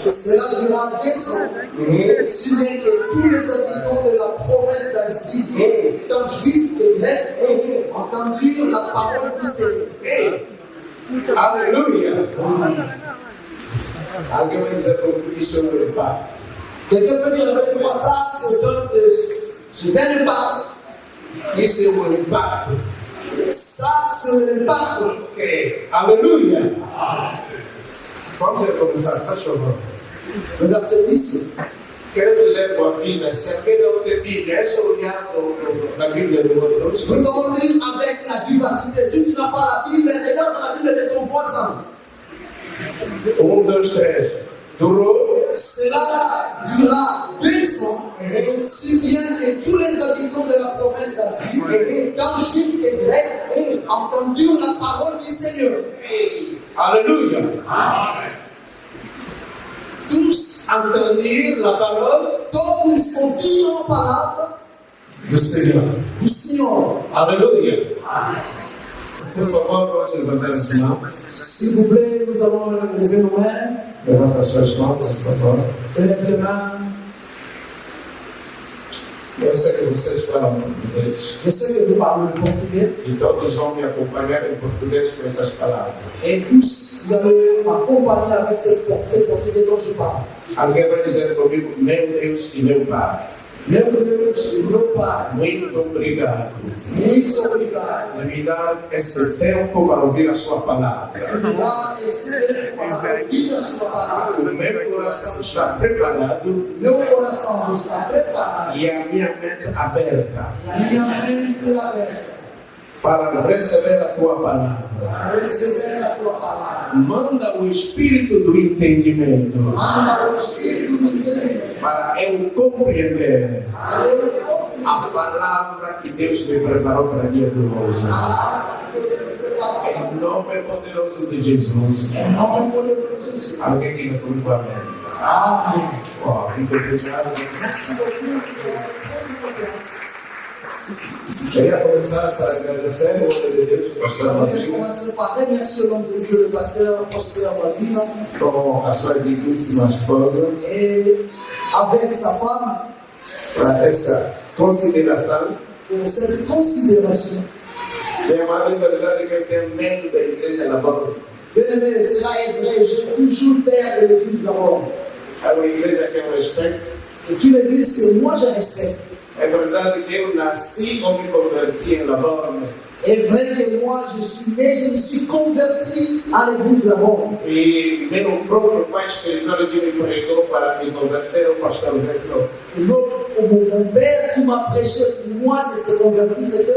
[SPEAKER 4] Cela durera 10 ans, si bien que tous les habitants de la province d'Asie, tant juifs que grecs, entendirent la parole du Seigneur.
[SPEAKER 3] Aleluia. Alguém vai dizer comigo que isso é um impacto.
[SPEAKER 4] Quelqu'un peut dire avec moi ça, c'est un impact.
[SPEAKER 3] Isso é um impacto.
[SPEAKER 4] Ça, c'est un impact.
[SPEAKER 3] Ok. Aleluia. Vamos começar, faz favor.
[SPEAKER 4] Le verset 10.
[SPEAKER 3] Queremos ler com a Bíblia. Se alguém não tem Bíblia, é só olhar na Bíblia do outro.
[SPEAKER 4] Nous allons lire avec la vivacité. Si tu n'as pas la Bible, regarde dans la Bible de ton voisin.
[SPEAKER 3] 1, 2, 3. Durou.
[SPEAKER 4] Cela durera 2 ans, si bien que tous les habitants de la province d'Asie, tant juifs que grecs, entendirent la parole du Seigneur.
[SPEAKER 3] Alléluia. Tous entendirent la parole.
[SPEAKER 4] Todos ouviram a palavra
[SPEAKER 3] do Senhor.
[SPEAKER 4] do Senhor.
[SPEAKER 3] Aleluia. Por favor, pode levantar as mãos.
[SPEAKER 4] S'il vous plaît, nous allons lever nos mains.
[SPEAKER 3] Levanta as suas mãos, por favor.
[SPEAKER 4] Levez les mains.
[SPEAKER 3] Eu sei que vocês falam português.
[SPEAKER 4] Je sais que vous parlez le portugais.
[SPEAKER 3] E todos vão me acompanhar em português com essas palavras.
[SPEAKER 4] Et tous, vous allez m'accompagner avec ce portugais dont je parle.
[SPEAKER 3] Alguém vai dizer comigo, meu Deus e meu Pai.
[SPEAKER 4] Meu Deus e meu Pai,
[SPEAKER 3] Muito obrigado
[SPEAKER 4] muito obrigado.
[SPEAKER 3] por me dar esse tempo para ouvir a sua palavra.
[SPEAKER 4] Dá esse tempo para ouvir a sua palavra.
[SPEAKER 3] O meu coração está preparado
[SPEAKER 4] Meu coração está preparado
[SPEAKER 3] e a minha mente aberta
[SPEAKER 4] e a minha mente aberta
[SPEAKER 3] para receber a tua palavra.
[SPEAKER 4] para receber a tua palavra.
[SPEAKER 3] Manda o espírito do entendimento
[SPEAKER 4] Manda o Espírito do entendimento
[SPEAKER 3] para eu compreender
[SPEAKER 4] para eu compreender
[SPEAKER 3] a palavra que Deus me preparou para dia de hoje.
[SPEAKER 4] a palavra que Deus me preparou.
[SPEAKER 3] Em nome poderoso de Jesus.
[SPEAKER 4] Em nome poderoso de Jesus.
[SPEAKER 3] Alguém que não comigo, amém.
[SPEAKER 4] Amém.
[SPEAKER 3] Ó, muito obrigado.
[SPEAKER 4] Merci beaucoup.
[SPEAKER 5] Queria começar para agradecer o nome de Deus, pastor
[SPEAKER 4] Je
[SPEAKER 5] Rodrigo,
[SPEAKER 4] commence par remercier le nom de Dieu, le pasteur Prosper Wadima,
[SPEAKER 5] com a sua digníssima esposa,
[SPEAKER 4] et avec sa femme,
[SPEAKER 5] para essa consideração.
[SPEAKER 4] pour cette considération.
[SPEAKER 5] Minha amada, é verdade que eu tenho medo da igreja na boca.
[SPEAKER 4] Bien-aimé, cela est vrai, j'ai toujours peur de l'église d'abord.
[SPEAKER 5] É uma igreja que eu respeito.
[SPEAKER 4] C'est une église que moi je respecte.
[SPEAKER 5] É verdade que eu nasci ou me converti em Laborne.
[SPEAKER 4] est vrai que moi, je suis né, je me suis converti à l'église d'abord.
[SPEAKER 5] E meu próprio pai espiritual que me pregou para me converter ao pastor Victor.
[SPEAKER 4] Mon père qui m'a prêché pour moi de se convertir, c'était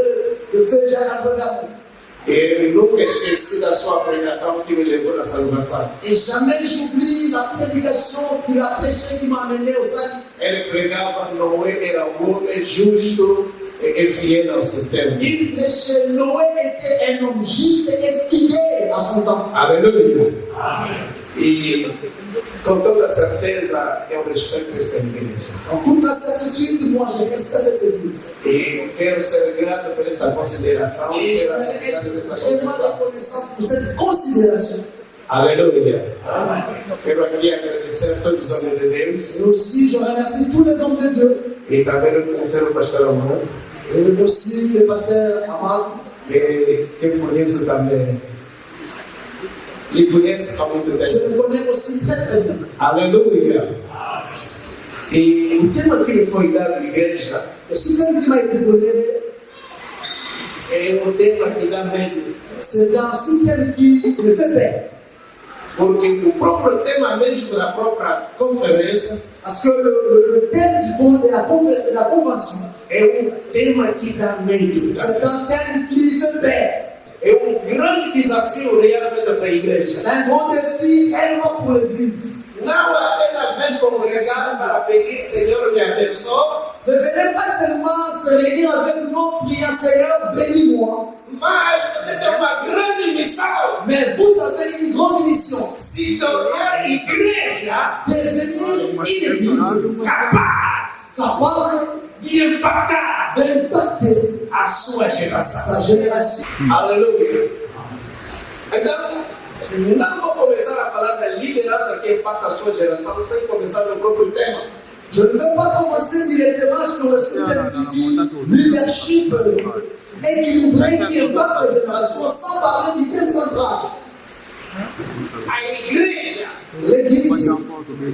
[SPEAKER 4] le feu Jacques Abraham.
[SPEAKER 5] E ele nunca esqueci da sua pregação que me levou na salvação.
[SPEAKER 4] Et jamais j'oublie la prédication qu'il a prêchée qui m'a amené au salut.
[SPEAKER 5] Ele pregava Noé era um homem justo e fiel ao seu tempo.
[SPEAKER 4] Il prêchait Noé était un homme juste et fidèle à son temps.
[SPEAKER 5] Aleluia. E com toda certeza eu respeito esta igreja.
[SPEAKER 4] En toute la certitude, moi je respecte cette église.
[SPEAKER 5] E quero ser grato por esta consideração.
[SPEAKER 4] Et je
[SPEAKER 5] Ser associado
[SPEAKER 4] suis
[SPEAKER 5] nessa
[SPEAKER 4] vraiment
[SPEAKER 5] consideração.
[SPEAKER 4] reconnaissant pour cette considération.
[SPEAKER 5] Aleluia. Quero aqui agradecer a todos os homens de Deus.
[SPEAKER 4] Et aussi, je remercie tous les hommes de Dieu.
[SPEAKER 5] E também reconhecer o pastor Amor.
[SPEAKER 4] Et aussi le pasteur Amad.
[SPEAKER 5] Que conheço também. E conheço há muito
[SPEAKER 4] Je
[SPEAKER 5] tempo.
[SPEAKER 4] le connais aussi très très bien.
[SPEAKER 5] Aleluia. E o tema que lhe foi dado à igreja
[SPEAKER 4] Et ce thème qui m'a été donné,
[SPEAKER 5] é um tema que dá medo.
[SPEAKER 4] c'est un sous-thème qui me fait peur.
[SPEAKER 5] Porque o próprio tema mesmo da própria conferência
[SPEAKER 4] Parce que le thème de la convention,
[SPEAKER 5] é um tema que dá medo.
[SPEAKER 4] c'est un thème qui fait peur.
[SPEAKER 5] É um grande desafio realmente para a igreja.
[SPEAKER 4] C'est un grand défi réellement pour l'Église.
[SPEAKER 5] Não apenas vem congregar para pedir, Senhor, me abençoe,
[SPEAKER 4] Ne venez pas seulement se réunir avec nous, prier, Seigneur, bénis-moi.
[SPEAKER 5] mas você tem uma grande missão:
[SPEAKER 4] Mais vous avez une grande mission,
[SPEAKER 5] se tornar igreja
[SPEAKER 4] devenir une Église
[SPEAKER 5] capaz
[SPEAKER 4] capable
[SPEAKER 5] de impactar
[SPEAKER 4] d'impacter
[SPEAKER 5] a sua geração.
[SPEAKER 4] sa génération.
[SPEAKER 5] Aleluia. Então, não vou começar a falar da liderança que impacta a sua geração sem começar no próprio tema.
[SPEAKER 4] Je ne veux pas commencer directement sur le sujet qui dit leadership équilibré qui impacte la génération sans parler du thème central.
[SPEAKER 5] A igreja,
[SPEAKER 4] L'Église,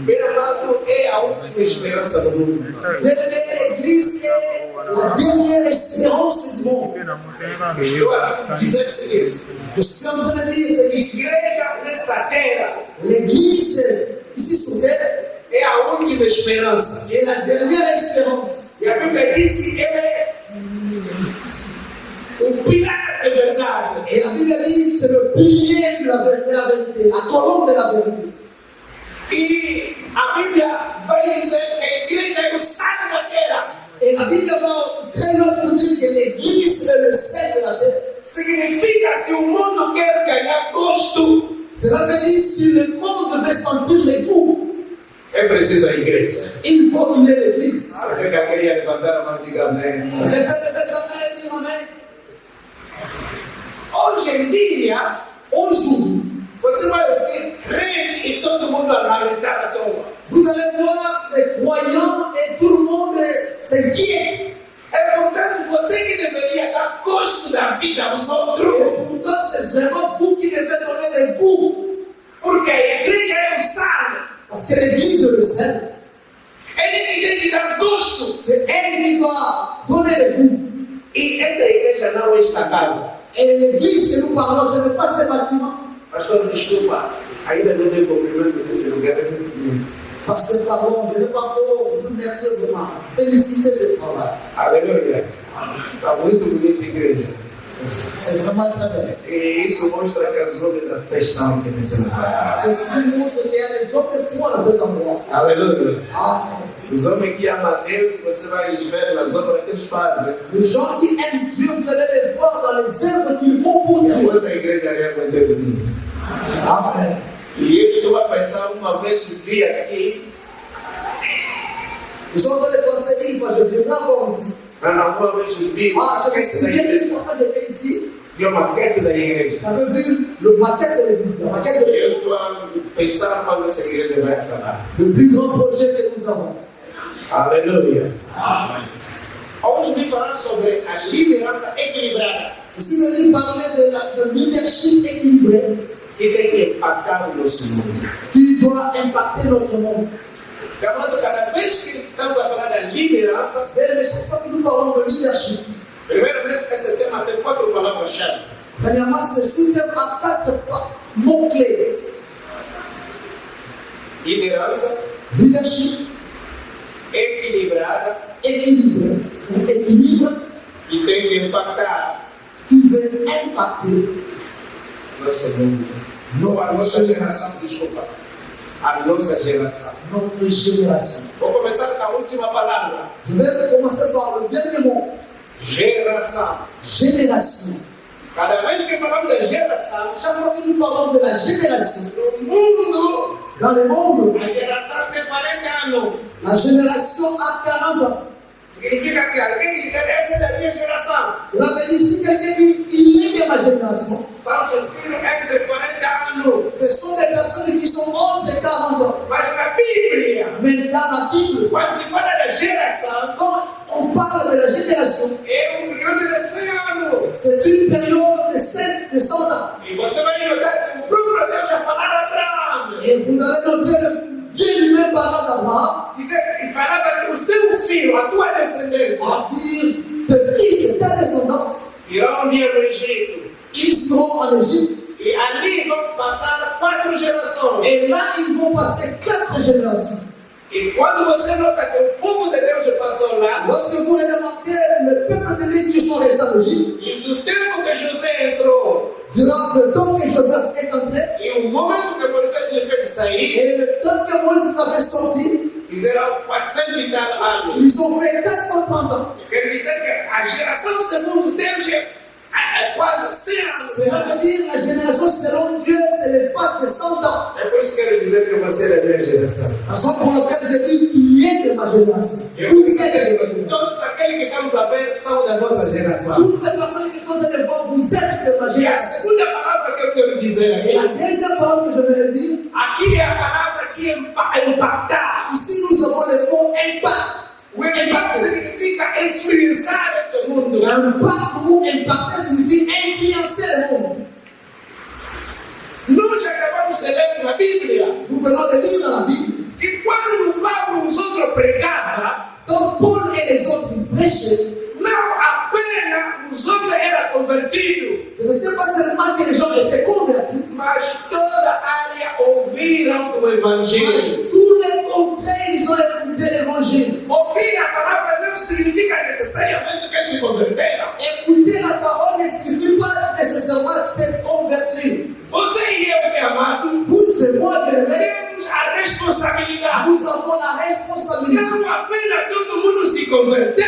[SPEAKER 5] pelo lado, é a última esperança do mundo.
[SPEAKER 4] l'Église est la dernière espérance du monde.
[SPEAKER 5] Eu vou dizer o seguinte:
[SPEAKER 4] Je suis en train de dire que
[SPEAKER 5] igreja nesta terra
[SPEAKER 4] l'Église, ici sur terre,
[SPEAKER 5] é a última esperança.
[SPEAKER 4] est la dernière espérance.
[SPEAKER 5] E a Bíblia diz que ele é o pilar da verdade.
[SPEAKER 4] Et la Bible dit que c'est le pilier de la vérité, la colonne de la vérité.
[SPEAKER 5] E a Bíblia vai dizer que a igreja é o sal da terra.
[SPEAKER 4] Et la Bible va très loin pour dire que l'Église est le sel de la terre.
[SPEAKER 5] Significa se o mundo quer ganhar gosto,
[SPEAKER 4] Cela veut dire si le monde veut sentir les goûts,
[SPEAKER 5] é preciso a igreja.
[SPEAKER 4] il faut qu'il y ait l'Église.
[SPEAKER 5] Você que queria levantar a mão de amém.
[SPEAKER 4] Répète amen, dis amen.
[SPEAKER 5] Hoje em dia,
[SPEAKER 4] Aujourd'hui,
[SPEAKER 5] você vai ouvir crente e todo mundo a lamentar à toa.
[SPEAKER 4] vous allez voir les croyants et tout le monde s'inquiète.
[SPEAKER 5] É portanto você que deveria dar gosto da vida aos
[SPEAKER 4] Et
[SPEAKER 5] outros.
[SPEAKER 4] pourtant, c'est vraiment vous qui devez donner les goûts.
[SPEAKER 5] Porque a igreja é o sal.
[SPEAKER 4] Parce que l'Église est le sel.
[SPEAKER 5] Ele que tem que dar gosto.
[SPEAKER 4] C'est elle qui va donner les goûts.
[SPEAKER 5] E essa igreja não é esta casa.
[SPEAKER 4] Et l'Église que nous parlons, ce n'est pas ce bâtiment.
[SPEAKER 5] Pastor, desculpa, ainda não dei cumprimento desse lugar.
[SPEAKER 4] Parce que, pardon, je n'ai pas pour vous remercier vraiment. Féliciter ce travail.
[SPEAKER 5] Aleluia. Está muito bonita a igreja.
[SPEAKER 4] C'est vraiment très bien.
[SPEAKER 5] E isso mostra que as homens da fé estão aqui nesse lugar.
[SPEAKER 4] Ceci montre qu'il y a des hommes de foi dans cet endroit.
[SPEAKER 5] Aleluia.
[SPEAKER 4] Amen.
[SPEAKER 5] Os homens que amam a Deus, você vai os ver nas obras que eles fazem.
[SPEAKER 4] Les gens qui aiment Dieu, vous allez les voir dans les œuvres qu'ils font pour
[SPEAKER 5] E
[SPEAKER 4] Dieu.
[SPEAKER 5] essa igreja realmente é bonita.
[SPEAKER 4] Amen.
[SPEAKER 5] E eu estou a pensar, uma vez vi aqui,
[SPEAKER 4] Ils sont en train de penser une fois, je viendrai encore ici.
[SPEAKER 5] Uma vez eu vi
[SPEAKER 4] Ah, je me souviens d'une fois quand j'étais ici,
[SPEAKER 5] vi uma maquete da igreja.
[SPEAKER 4] j'avais vu le maquette de l'église, la maquette de l'église.
[SPEAKER 5] Eu estou a pensar quando essa igreja vai acabar.
[SPEAKER 4] Le plus grand projet que nous avons.
[SPEAKER 5] Aleluia. Hoje vim falar sobre a liderança equilibrada.
[SPEAKER 4] Je suis venu parler de leadership équilibré
[SPEAKER 5] que tem que impactar o nosso mundo.
[SPEAKER 4] qui doit impacter notre monde.
[SPEAKER 5] Cada vez que estamos a falar da liderança,
[SPEAKER 4] Chaque fois que nous parlons de leadership,
[SPEAKER 5] primeiramente esse tema tem 4 palavras-chave.
[SPEAKER 4] premièrement, ce sous-thème a 4 mots-clés.
[SPEAKER 5] Liderança
[SPEAKER 4] Leadership
[SPEAKER 5] equilibrada
[SPEAKER 4] équilibré, ou équilibre
[SPEAKER 5] que tem que impactar
[SPEAKER 4] qui veut impacter
[SPEAKER 5] nosso mundo. Não a nossa geração, desculpa. A nossa geração.
[SPEAKER 4] notre génération.
[SPEAKER 5] Vou começar com a última palavra.
[SPEAKER 4] Je vais commencer par le dernier mot.
[SPEAKER 5] Geração.
[SPEAKER 4] Génération.
[SPEAKER 5] Cada vez que falamos da geração,
[SPEAKER 4] Chaque fois que nous parlons de la génération,
[SPEAKER 5] no mundo,
[SPEAKER 4] dans le monde,
[SPEAKER 5] a geração tem 40 anos.
[SPEAKER 4] la génération a 40 ans.
[SPEAKER 5] Significa que alguém dizer essa é da minha geração.
[SPEAKER 4] Cela veut dire si quelqu'un dit il est de ma génération,
[SPEAKER 5] São os filhos entre 40 anos.
[SPEAKER 4] ce sont des personnes qui sont entre 40 ans.
[SPEAKER 5] Mas na Bíblia,
[SPEAKER 4] Mais dans la Bible,
[SPEAKER 5] quando se fala da geração,
[SPEAKER 4] quand on parle de la génération,
[SPEAKER 5] é período de 100 anos.
[SPEAKER 4] c'est une période de 100 ans.
[SPEAKER 5] E você vai notar que o próprio Deus já falou a Abraão.
[SPEAKER 4] Et vous allez noter que Dieu lui-même parlant d'Abraham,
[SPEAKER 5] Dizer, e falava que os teus filhos, a tua descendência,
[SPEAKER 4] à dire tes fils et ta descendance,
[SPEAKER 5] irão no Egito.
[SPEAKER 4] ils seront en Égypte.
[SPEAKER 5] E ali vão passar 4 gerações.
[SPEAKER 4] Et là, ils vont passer 4 générations.
[SPEAKER 5] E quando você nota que o povo de Deus passou lá,
[SPEAKER 4] Lorsque vous les remarquez, le peuple de Dieu qui sont restés en Égypte,
[SPEAKER 5] e do tempo que José entrou,
[SPEAKER 4] durant le temps que Joseph est entré,
[SPEAKER 5] e o momento que Moisés lhe fez sair,
[SPEAKER 4] et le temps que Moïse avait sorti,
[SPEAKER 5] fizeram 400 e tal anos.
[SPEAKER 4] ils ont fait 430 ans.
[SPEAKER 5] Quer dizer que a geração segundo Deus é quase 100 anos.
[SPEAKER 4] Ça veut dire la génération selon Dieu, c'est l'espace de 100 ans.
[SPEAKER 5] É por isso que eu quero dizer que você é da minha geração.
[SPEAKER 4] Raison pour laquelle je dis qu'il est de ma génération. Vous êtes de ma génération.
[SPEAKER 5] Todos aqueles que estamos a ver são da nossa geração.
[SPEAKER 4] Toutes les personnes qui sont dans le voir, vous êtes de ma
[SPEAKER 5] E a
[SPEAKER 4] génération.
[SPEAKER 5] segunda palavra que eu quero dizer
[SPEAKER 4] Et la
[SPEAKER 5] aqui,
[SPEAKER 4] deuxième parole que je vais dire,
[SPEAKER 5] aqui é a palavra que impactar.
[SPEAKER 4] ici nous avons le mot impact.
[SPEAKER 5] O impacto significa influenciar esse mundo.
[SPEAKER 4] L'impact ou impacter signifie influencer le monde.
[SPEAKER 5] Nós acabamos de ler na Bíblia
[SPEAKER 4] Nous venons de lire dans la Bible,
[SPEAKER 5] que quando Paulo e os outros pregavam,
[SPEAKER 4] quand Paul et les autres prêchaient,
[SPEAKER 5] não apenas os homens eram convertidos,
[SPEAKER 4] ce n'était pas seulement que les gens étaient convertis,
[SPEAKER 5] mas toda a área ouviram do Evangelho.
[SPEAKER 4] tous les contrées, ils ont écouté l'évangile.
[SPEAKER 5] Ouvir a palavra não significa necessariamente que eles se converteram.
[SPEAKER 4] Écouter la parole ne signifie pas nécessairement se convertir.
[SPEAKER 5] Você e eu, meu amado,
[SPEAKER 4] Vous et moi, bien-aimés,
[SPEAKER 5] temos a responsabilidade.
[SPEAKER 4] nous avons la responsabilité.
[SPEAKER 5] Não apenas todo mundo se converter,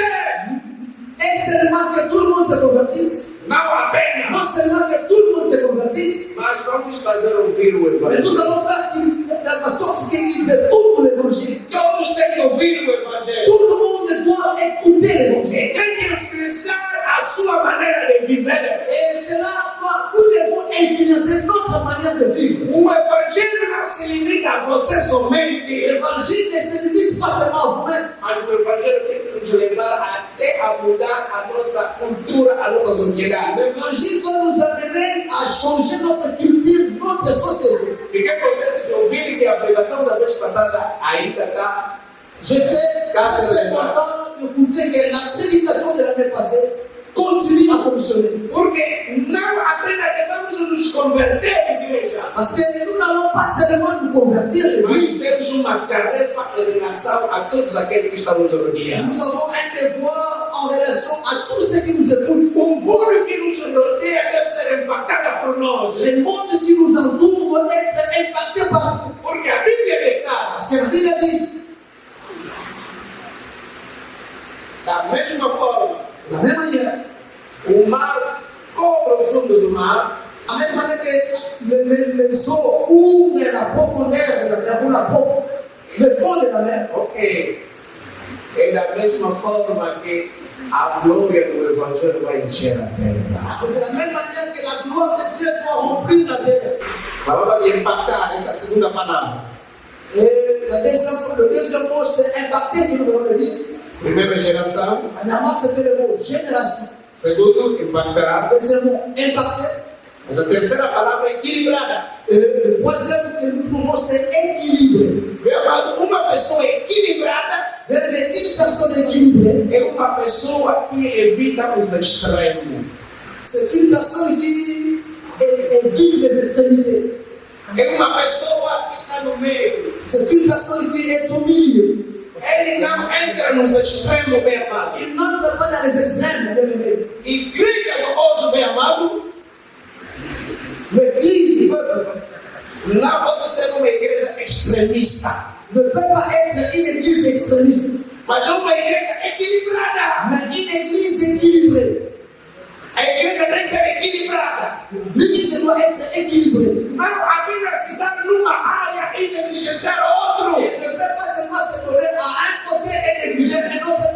[SPEAKER 4] Et seulement que tout le monde se convertisse,
[SPEAKER 5] não apenas,
[SPEAKER 4] non seulement que tout le monde se convertisse,
[SPEAKER 5] mas vamos fazer ouvir o
[SPEAKER 4] mais nous
[SPEAKER 5] Evangelho.
[SPEAKER 4] allons faire de la sorte qu'il fait tout l'évangile.
[SPEAKER 5] Todos têm que ouvir o Evangelho.
[SPEAKER 4] Tout le monde doit écouter l'évangile.
[SPEAKER 5] E tem que influenciar a sua maneira de viver.
[SPEAKER 4] Et cela doit, nous devons influencer notre manière de vivre.
[SPEAKER 5] O Evangelho não se limita a você somente,
[SPEAKER 4] L'évangile ne se limite pas seulement à vous-même,
[SPEAKER 5] mas o Evangelho tem que nos levar até a mudar a nossa cultura, a nossa sociedade.
[SPEAKER 4] l'évangile doit nous amener à changer notre culture, notre société.
[SPEAKER 5] Fiquei contente de ouvir que a pregação da vez passada ainda está.
[SPEAKER 4] J'étais content d'écouter que la prédication de l'année passée continue à fonctionner.
[SPEAKER 5] Porque não apenas devemos nos converter, igreja,
[SPEAKER 4] Parce que nous n'allons pas seulement nous convertir,
[SPEAKER 5] mas
[SPEAKER 4] l'église.
[SPEAKER 5] temos uma tarefa em relação a todos aqueles que estão nos rodeando.
[SPEAKER 4] Nous avons un devoir en relation à tous ceux qui nous écoutent.
[SPEAKER 5] O mundo que nos rodeia deve ser impactado por nós.
[SPEAKER 4] Le monde qui nous entoure doit être impacté par nous.
[SPEAKER 5] Porque a Bíblia declara,
[SPEAKER 4] Parce que la Bible dit,
[SPEAKER 5] da mesma forma,
[SPEAKER 4] de la même manière,
[SPEAKER 5] o mar cobre o fundo do mar,
[SPEAKER 4] de la même manière que les eaux ouvrent la profondeur de la mer, ou le fond de la mer,
[SPEAKER 5] ok. É da mesma forma que a glória do Evangelho vai encher a terra.
[SPEAKER 4] C'est de la même manière que la gloire de Dieu doit remplir la terre.
[SPEAKER 5] Falava de impactar essa segunda palavra.
[SPEAKER 4] Et le deuxième mot, c'est impacter, que nous allons le lire.
[SPEAKER 5] Primeira geração.
[SPEAKER 4] Premièrement, c'était le mot génération.
[SPEAKER 5] Segundo, impactar.
[SPEAKER 4] Deuxième mot, impacter.
[SPEAKER 5] A terceira palavra é equilibrada.
[SPEAKER 4] Le troisième que nous trouvons, c'est équilibré.
[SPEAKER 5] Meu amado, uma pessoa equilibrada
[SPEAKER 4] Une personne équilibrée,
[SPEAKER 5] é uma pessoa que evita os extremos.
[SPEAKER 4] c'est une personne qui évite les extrémités.
[SPEAKER 5] É uma pessoa que está no meio.
[SPEAKER 4] C'est une personne qui est au milieu.
[SPEAKER 5] Ele não entra nos extremos, bem amado.
[SPEAKER 4] Il n'entre pas dans les extrêmes, bien aimé.
[SPEAKER 5] Igreja do hoje, bem amado,
[SPEAKER 4] Le cri du peuple
[SPEAKER 5] não pode ser uma igreja extremista,
[SPEAKER 4] ne peut pas être une église extrémiste,
[SPEAKER 5] mas uma igreja equilibrada.
[SPEAKER 4] mais une église équilibrée.
[SPEAKER 5] A igreja tem que ser equilibrada.
[SPEAKER 4] L'église doit être équilibrée.
[SPEAKER 5] Não apenas ficar numa área e negligenciar outro.
[SPEAKER 4] Elle ne peut pas seulement se donner à un côté et négliger un autre.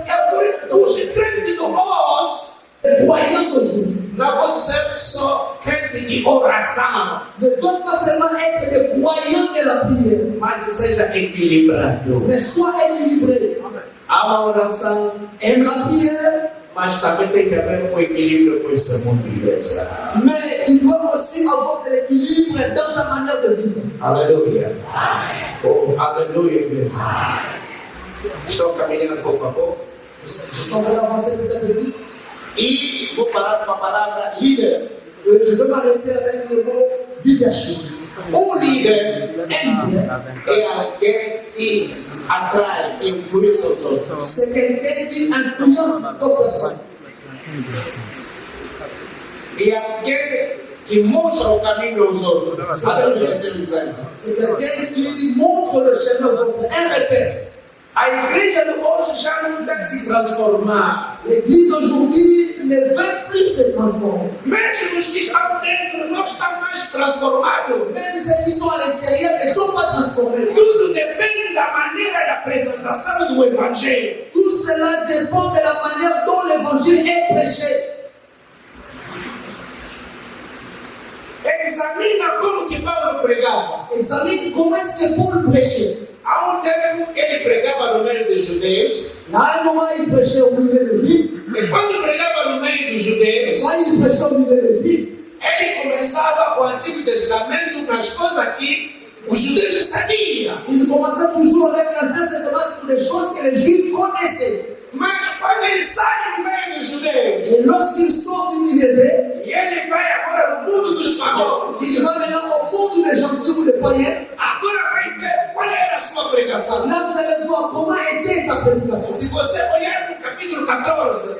[SPEAKER 5] Os crentes do hoje
[SPEAKER 4] Les croyants d'aujourd'hui
[SPEAKER 5] não pode ser só crente de oração,
[SPEAKER 4] ne doivent pas seulement être des croyants de la prière,
[SPEAKER 5] mas que seja equilibrado.
[SPEAKER 4] mais soient équilibrés.
[SPEAKER 5] Ama oração,
[SPEAKER 4] Aime la prière,
[SPEAKER 5] mas também tem que haver equilíbrio com esse mundo de igreja.
[SPEAKER 4] mais tu dois aussi avoir de l'équilibre dans ta manière de vivre.
[SPEAKER 5] Aleluia. Oh, aleluia, igreja. Estão caminhando pouco a pouco.
[SPEAKER 4] Je suis en train d'avancer petit à petit.
[SPEAKER 5] E vou parar com a palavra líder.
[SPEAKER 4] Je veux m'arrêter avec le mot leadership.
[SPEAKER 5] Líder
[SPEAKER 4] Un leader,
[SPEAKER 5] é alguém que atrai, influencia os outros.
[SPEAKER 4] c'est quelqu'un qui influence d'autres personnes.
[SPEAKER 5] E alguém que mostra o caminho aos outros. Através de seu exemplo.
[SPEAKER 4] C'est quelqu'un qui montre le chemin aux autres. Un référent.
[SPEAKER 5] A igreja de hoje já não tem que se transformar.
[SPEAKER 4] L'église d'aujourd'hui ne veut plus se transformer.
[SPEAKER 5] Mesmo os que estão dentro não estão mais transformados.
[SPEAKER 4] Même ceux qui sont à l'intérieur ne sont pas transformés.
[SPEAKER 5] Tudo depende da maneira de apresentação do Evangelho.
[SPEAKER 4] Tout cela dépend de la manière dont l'évangile est prêché.
[SPEAKER 5] Examina como que Paulo pregava.
[SPEAKER 4] Examine comment est-ce que Paul prêchait.
[SPEAKER 5] Há tempo que ele pregava no meio dos judeus.
[SPEAKER 4] À un moment, il prêchait au milieu des Juifs.
[SPEAKER 5] E quando pregava no meio dos judeus,
[SPEAKER 4] Quand il prêchait au milieu des Juifs,
[SPEAKER 5] ele começava o Antigo Testamento nas coisas que os judeus sabiam.
[SPEAKER 4] il commençait toujours avec l'Ancien Testament sur des choses que les Juifs connaissaient.
[SPEAKER 5] Mas quando ele sai no meio dos judeus,
[SPEAKER 4] Et lorsqu'il sort du milieu d'eux,
[SPEAKER 5] e ele vai agora no mundo dos pagãos,
[SPEAKER 4] il va maintenant au monde des gentils ou des païens.
[SPEAKER 5] agora vai ver qual era a sua pregação.
[SPEAKER 4] Là, vous allez voir comment était sa prédication.
[SPEAKER 5] Se você olhar no capítulo 14,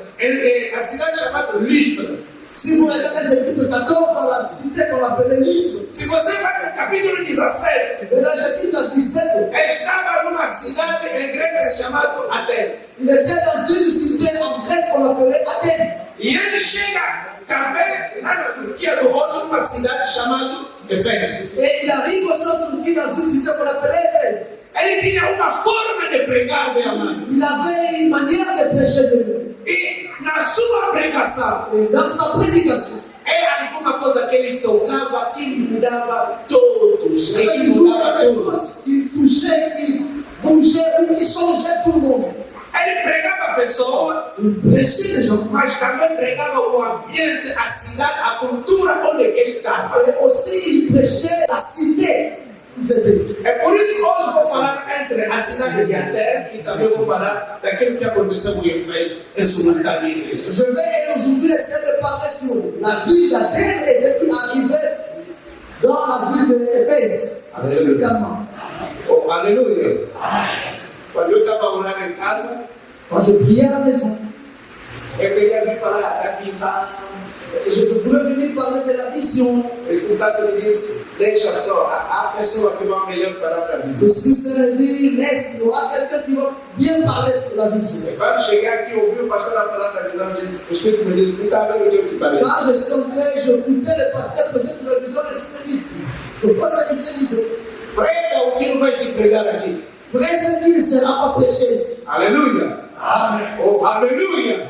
[SPEAKER 5] a cidade chamada Listra.
[SPEAKER 4] Si vous regardez le chapitre 14 dans la cité qu'on appelait Lystre,
[SPEAKER 5] Se você vai no capítulo 17,
[SPEAKER 4] et dans le chapitre 17,
[SPEAKER 5] ele estava numa cidade, em Grécia, chamada Atenas.
[SPEAKER 4] il était dans une cité en Grèce qu'on appelait Athènes.
[SPEAKER 5] E ele chega também lá na Turquia do hoje, uma cidade chamada Efésio.
[SPEAKER 4] Et il arrive aussi en Turquie dans une cité qu'on appelait Éphèse.
[SPEAKER 5] Ele tinha uma forma de pregar, meu amado.
[SPEAKER 4] Il avait une manière de prêcher de Dieu.
[SPEAKER 5] E na sua pregação,
[SPEAKER 4] Et dans sa prédication,
[SPEAKER 5] era alguma coisa que ele tocava que mudava todos.
[SPEAKER 4] il y avait
[SPEAKER 5] Que
[SPEAKER 4] toujours
[SPEAKER 5] mudava
[SPEAKER 4] quelque
[SPEAKER 5] todos.
[SPEAKER 4] chose qui touchait, qui bougeait ou qui changeait tout le monde.
[SPEAKER 5] Ele pregava a pessoa,
[SPEAKER 4] Il prêchait les gens.
[SPEAKER 5] mas também pregava o ambiente, a cidade, a cultura onde ele estava.
[SPEAKER 4] Et aussi, il prêchait la cité. C'était.
[SPEAKER 5] É por isso que hoje vou falar entre a cidade de Atenas e também vou falar daquilo que aconteceu em Efésio, em simultâneo igreja.
[SPEAKER 4] Je vais aujourd'hui essayer de parler sur la ville d'Athènes et ce qui arrivait dans la ville d'Éphèse. Simultanément.
[SPEAKER 5] Oh, aleluia! Quando eu estava orando em casa,
[SPEAKER 4] Quand je priais à la maison,
[SPEAKER 5] eu queria vir falar da visão.
[SPEAKER 4] je voulais venir parler de la vision.
[SPEAKER 5] O Espírito Santo me disse, deixa só, a pessoa que vai melhor falar para mim.
[SPEAKER 4] L'Esprit Saint me dit, laisse, il y aura quelqu'un qui va bien parler sur la vision.
[SPEAKER 5] E quando cheguei aqui, ouvi o pastor a falar da visão, o Espírito me disse, não está vendo o que eu te falei.
[SPEAKER 4] Quand je suis entré, je écoutais le pasteur prêcher sur la vision, l'Esprit me dit, je pense que tu disais,
[SPEAKER 5] Prega o que não vai se pregar aqui.
[SPEAKER 4] prêche qui ne sera pas prêché ici.
[SPEAKER 5] Aleluia! Oh, aleluia.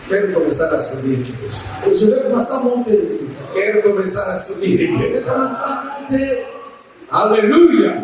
[SPEAKER 5] Quero começar a subir.
[SPEAKER 4] Je vais commencer à monter.
[SPEAKER 5] Quero começar a subir.
[SPEAKER 4] Je vais commencer à monter.
[SPEAKER 5] Aleluia.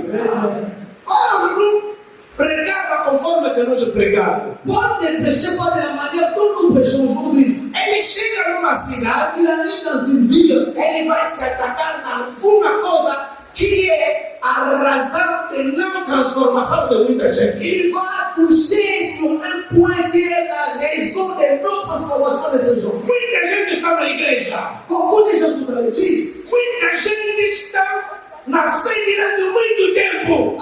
[SPEAKER 5] Paulo pregava conforme que nós pregamos.
[SPEAKER 4] Paul ne prêchait pas de la manière dont nous prêchons aujourd'hui.
[SPEAKER 5] Ele chega numa cidade,
[SPEAKER 4] Il arrive dans une ville,
[SPEAKER 5] ele vai se atacar em alguma coisa que é a razão de não transformação de muita gente.
[SPEAKER 4] il va toucher sur un point qui est la raison de non-transformation de ces gens.
[SPEAKER 5] Muita gente está na igreja.
[SPEAKER 4] Beaucoup de gens sont dans l'église.
[SPEAKER 5] Muita gente está na fé durante muito tempo.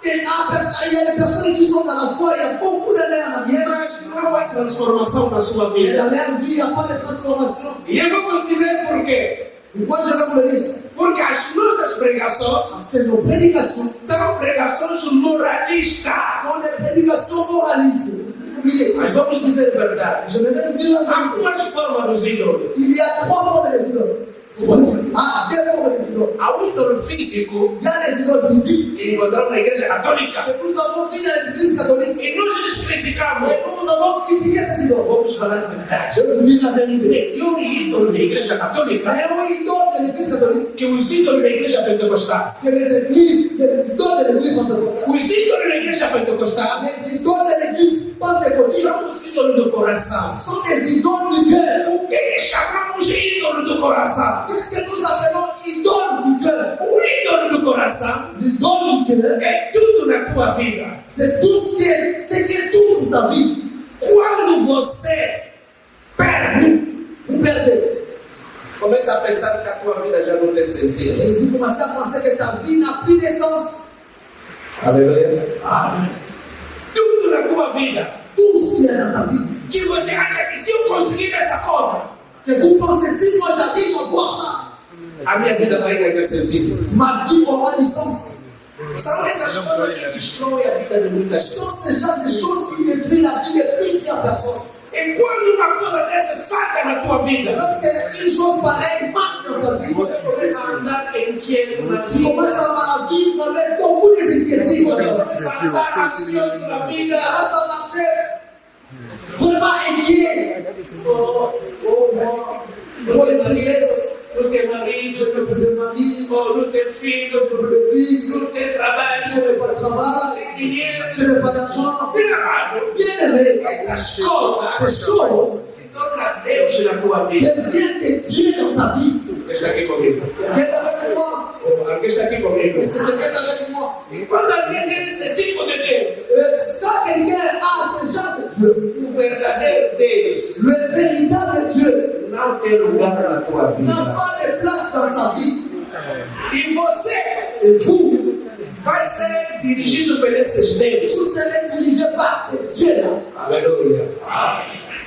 [SPEAKER 4] Il y a des personnes qui sont dans la foi, il y a beaucoup d'années en arrière.
[SPEAKER 5] Mas não há transformação na sua
[SPEAKER 4] Et
[SPEAKER 5] vida.
[SPEAKER 4] dans leur vie, il n'y a pas de transformation.
[SPEAKER 5] E eu vou vos dizer por quê.
[SPEAKER 4] Pourquoi je vais vous le dire?
[SPEAKER 5] Porque as nossas pregações
[SPEAKER 4] Parce que nos prédications
[SPEAKER 5] são pregações moralistas.
[SPEAKER 4] sont des prédications moralistes. Oubliez.
[SPEAKER 5] Mas vamos dizer a verdade.
[SPEAKER 4] Je vais vous dire la
[SPEAKER 5] Há
[SPEAKER 4] vérité.
[SPEAKER 5] duas formas dos ídolos.
[SPEAKER 4] Il y a trois formes des idoles. Ah, deux formes des idoles.
[SPEAKER 5] Há o ídolo físico
[SPEAKER 4] Il y a les idoles physiques
[SPEAKER 5] que encontramos na igreja católica.
[SPEAKER 4] que nous avons vu dans l'église catholique.
[SPEAKER 5] E nós les criticamos.
[SPEAKER 4] Et nous avons critiqué ces idoles.
[SPEAKER 5] Vamos falar a verdade.
[SPEAKER 4] Je vais vous dire la vérité.
[SPEAKER 5] Melhor ídolo da igreja católica
[SPEAKER 4] Mais un idole de l'église catholique
[SPEAKER 5] que os ídolos da igreja pentecostal.
[SPEAKER 4] que les églises, les idoles de l'église pentecôtale.
[SPEAKER 5] Os ídolos da igreja pentecostal
[SPEAKER 4] Les idoles de l'église pentecôtale
[SPEAKER 5] são os ídolos do coração.
[SPEAKER 4] sont des idoles du cœur.
[SPEAKER 5] O que chamamos de ídolo do coração?
[SPEAKER 4] Qu'est-ce que nous appelons idole du cœur?
[SPEAKER 5] O ídolo do coração
[SPEAKER 4] L'idole du cœur,
[SPEAKER 5] é tudo na tua vida.
[SPEAKER 4] c'est tout ce qui est tout pour ta vie.
[SPEAKER 5] Quando você perde,
[SPEAKER 4] Vous perdez.
[SPEAKER 5] começa a pensar que a tua vida já não tem sentido.
[SPEAKER 4] Et vous commencez à penser que ta vie n'a plus de sens.
[SPEAKER 5] Aleluia. Tudo na tua vida
[SPEAKER 4] Tout ce qui est dans ta vie.
[SPEAKER 5] que você acha que se eu conseguir essa coisa,
[SPEAKER 4] Que vous pensez, si moi j'arrive à voir ça,
[SPEAKER 5] a minha vida vai ter sentido.
[SPEAKER 4] ma vie aura du sens.
[SPEAKER 5] São essas coisas que destroem a vida de muitas
[SPEAKER 4] Ce
[SPEAKER 5] pessoas.
[SPEAKER 4] sont ces genres de choses qui détruisent la vie de plusieurs personnes.
[SPEAKER 5] E quando uma coisa dessa falta na tua vida,
[SPEAKER 4] Lorsque une chose pareille manque dans ta vie,
[SPEAKER 5] você começa a andar inquieto na
[SPEAKER 4] tu
[SPEAKER 5] vida.
[SPEAKER 4] commences à vivre avec beaucoup d'inquiétudes.
[SPEAKER 5] Você
[SPEAKER 4] Tu
[SPEAKER 5] começa a andar ansioso na vida.
[SPEAKER 4] commences à marcher vraiment inquiet. Pour les tristesses,
[SPEAKER 5] No teu marido,
[SPEAKER 4] pour le mari,
[SPEAKER 5] ou no teu filho,
[SPEAKER 4] pour le fils,
[SPEAKER 5] no teu trabalho,
[SPEAKER 4] je n'ai pas de travail,
[SPEAKER 5] no dinheiro.
[SPEAKER 4] je n'ai pas d'argent.
[SPEAKER 5] Meu amado,
[SPEAKER 4] Bien aimé,
[SPEAKER 5] essas
[SPEAKER 4] ces
[SPEAKER 5] coisas
[SPEAKER 4] choses
[SPEAKER 5] se tornam Deus na tua vida.
[SPEAKER 4] deviennent des dieux dans ta vie.
[SPEAKER 5] Quem está aqui comigo?
[SPEAKER 4] Viens avec moi.
[SPEAKER 5] Alguém está aqui comigo?
[SPEAKER 4] Et c'est quelqu'un avec moi.
[SPEAKER 5] E quando alguém tem esse tipo de Deus,
[SPEAKER 4] Quand quelqu'un a ce genre de Dieu,
[SPEAKER 5] o verdadeiro Deus
[SPEAKER 4] le véritable Dieu
[SPEAKER 5] não tem lugar na tua
[SPEAKER 4] n'a
[SPEAKER 5] vida.
[SPEAKER 4] pas de place dans ta vie.
[SPEAKER 5] E você
[SPEAKER 4] Et vous,
[SPEAKER 5] vai ser dirigido por esses Deus.
[SPEAKER 4] vous serez dirigé par ces dieux-là.
[SPEAKER 5] Aleluia.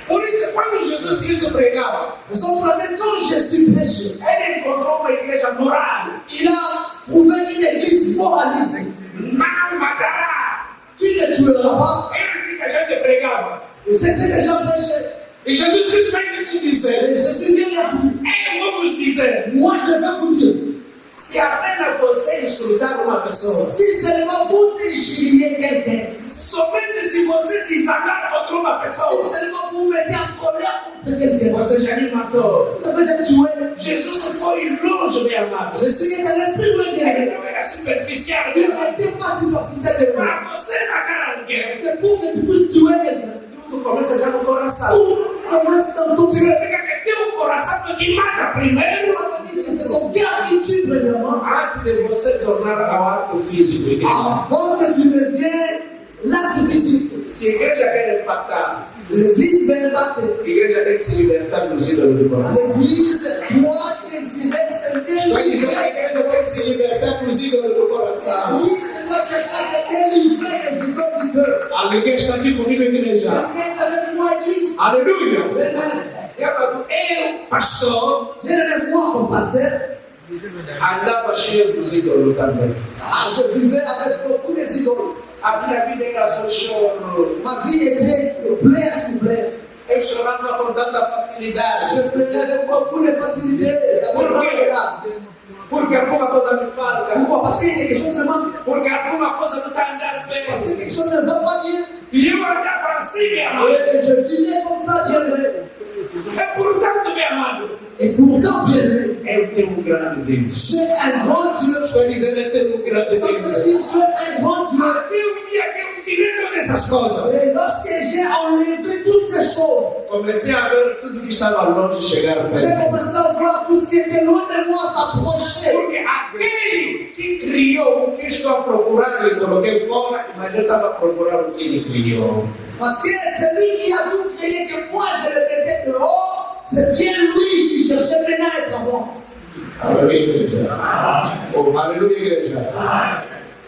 [SPEAKER 5] Por isso, quando Jesus Cristo pregava,
[SPEAKER 4] Nous sommes vraiment quand Jésus prêchait.
[SPEAKER 5] ele encontrou uma igreja moral.
[SPEAKER 4] Il a trouvé une église moraliste.
[SPEAKER 5] Não matará.
[SPEAKER 4] Tu ne tueras pas.
[SPEAKER 5] Era assim que a gente pregava.
[SPEAKER 4] Et c'est ce que les gens prêchaient.
[SPEAKER 5] E Jesus Cristo vem te
[SPEAKER 4] Et
[SPEAKER 5] dizer,
[SPEAKER 4] Jésus vient leur dire,
[SPEAKER 5] eu vou vos dizer,
[SPEAKER 4] moi je vais vous dire,
[SPEAKER 5] se apenas você insultar uma pessoa,
[SPEAKER 4] si seulement vous injuriez quelqu'un,
[SPEAKER 5] somente se você se zangar contra uma
[SPEAKER 4] si
[SPEAKER 5] pessoa,
[SPEAKER 4] seulement vous vous mettez en colère contre quelqu'un,
[SPEAKER 5] você já me matou.
[SPEAKER 4] vous avez été tué.
[SPEAKER 5] Jesus foi longe, meu amado.
[SPEAKER 4] Jésus est allé plus loin que
[SPEAKER 5] Ele
[SPEAKER 4] lui.
[SPEAKER 5] não era superficial,
[SPEAKER 4] Il
[SPEAKER 5] meu amado.
[SPEAKER 4] n'était pas superficiel de lui.
[SPEAKER 5] Para você matar alguém,
[SPEAKER 4] C'est pour que tu puisses tuer quelqu'un.
[SPEAKER 5] tudo começa já no coração.
[SPEAKER 4] Tout commence dans ton cœur.
[SPEAKER 5] Significa que teu coração é que mata primeiro,
[SPEAKER 4] Ça veut dire que c'est ton cœur qui tue premièrement
[SPEAKER 5] antes de você tornar ao ato físico. Igreja.
[SPEAKER 4] avant que tu deviennes l'acte physique.
[SPEAKER 5] Se a igreja quer impactar,
[SPEAKER 4] Si l'église veut impacter,
[SPEAKER 5] a igreja tem que se libertar dos ídolos do coração.
[SPEAKER 4] l'église doit décider de
[SPEAKER 5] A igreja
[SPEAKER 4] délivrer.
[SPEAKER 5] tem que se libertar dos ídolos do coração.
[SPEAKER 4] L'église doit chercher à se délivrer des idoles du cœur.
[SPEAKER 5] Alguém está aqui comigo, igreja?
[SPEAKER 4] Quelqu'un est avec moi, église.
[SPEAKER 5] Aleluia!
[SPEAKER 4] Amen.
[SPEAKER 5] Eu, pastor,
[SPEAKER 4] Viens avec moi comme pasteur.
[SPEAKER 5] andava cheio dos ídolos também.
[SPEAKER 4] Ah, je vivais avec beaucoup de idoles.
[SPEAKER 5] A minha vida era só choro.
[SPEAKER 4] Ma vie était pleine à souffler.
[SPEAKER 5] Eu chorava com tanta facilidade.
[SPEAKER 4] Je pleurais avec beaucoup de facilité. Avec
[SPEAKER 5] Por
[SPEAKER 4] beaucoup
[SPEAKER 5] quê?
[SPEAKER 4] de
[SPEAKER 5] Porque alguma coisa me falta.
[SPEAKER 4] Pourquoi? Parce qu'il y a quelque chose qui me manque.
[SPEAKER 5] Porque alguma coisa não está andando
[SPEAKER 4] Parce
[SPEAKER 5] bem.
[SPEAKER 4] que quelque chose ne va pas bien.
[SPEAKER 5] E eu andava assim, meu amado.
[SPEAKER 4] Et je vivais comme ça, bien-aimé.
[SPEAKER 5] É portanto, meu amado,
[SPEAKER 4] Et pourtant, bien-aimé,
[SPEAKER 5] eu tenho um grande Deus.
[SPEAKER 4] j'ai un grand Dieu.
[SPEAKER 5] Estou dizendo, eu tenho um grande
[SPEAKER 4] Ça veut
[SPEAKER 5] Deus.
[SPEAKER 4] dire j'ai un grand Dieu.
[SPEAKER 5] Até o dia que eu tirei todas essas coisas,
[SPEAKER 4] Et lorsque j'ai enlevé toutes ces choses,
[SPEAKER 5] comecei a ver tudo que estava longe chegar
[SPEAKER 4] j'ai
[SPEAKER 5] perto.
[SPEAKER 4] commencé à voir tout ce qui était loin de moi s'approcher.
[SPEAKER 5] Porque aquele que criou o que estou a procurar, eu coloquei fora, mas eu estava a procurar o que ele criou.
[SPEAKER 4] Parce que celui qui a tout créé, que moi je le mettais dehors, c'est bien lui qui cherchait maintenant à être moi.
[SPEAKER 5] Aleluia, igreja. Oh, aleluia, igreja.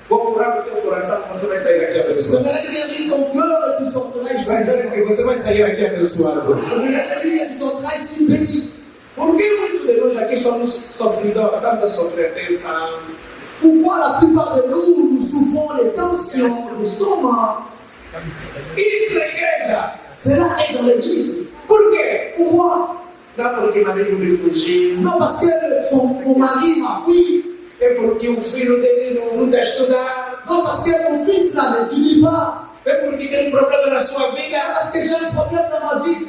[SPEAKER 5] Vou curar o teu coração, você vai sair daqui
[SPEAKER 4] Je
[SPEAKER 5] abençoado.
[SPEAKER 4] voudrais guérir ton cœur et tu sortiras ici.
[SPEAKER 5] Vai ver que você vai sair daqui abençoado.
[SPEAKER 4] Je voudrais te dire que tu sortiras ici béni.
[SPEAKER 5] Por que muitos de nós aqui somos sofredores, estamos a sofrer tensão?
[SPEAKER 4] Pourquoi la plupart de nous, nous souffrons les tensions, l'estomac?
[SPEAKER 5] Isso na igreja.
[SPEAKER 4] Cela est dans l'église.
[SPEAKER 5] Por quê?
[SPEAKER 4] Pourquoi?
[SPEAKER 5] Não porque o marido me fugiu,
[SPEAKER 4] Non, parce que mon mari m'a fui.
[SPEAKER 5] é porque o filho dele não está estudando,
[SPEAKER 4] Non, parce que mon fils là n'étudie pas.
[SPEAKER 5] é porque tem problema na sua vida.
[SPEAKER 4] Parce que j'ai un problème dans ma vie.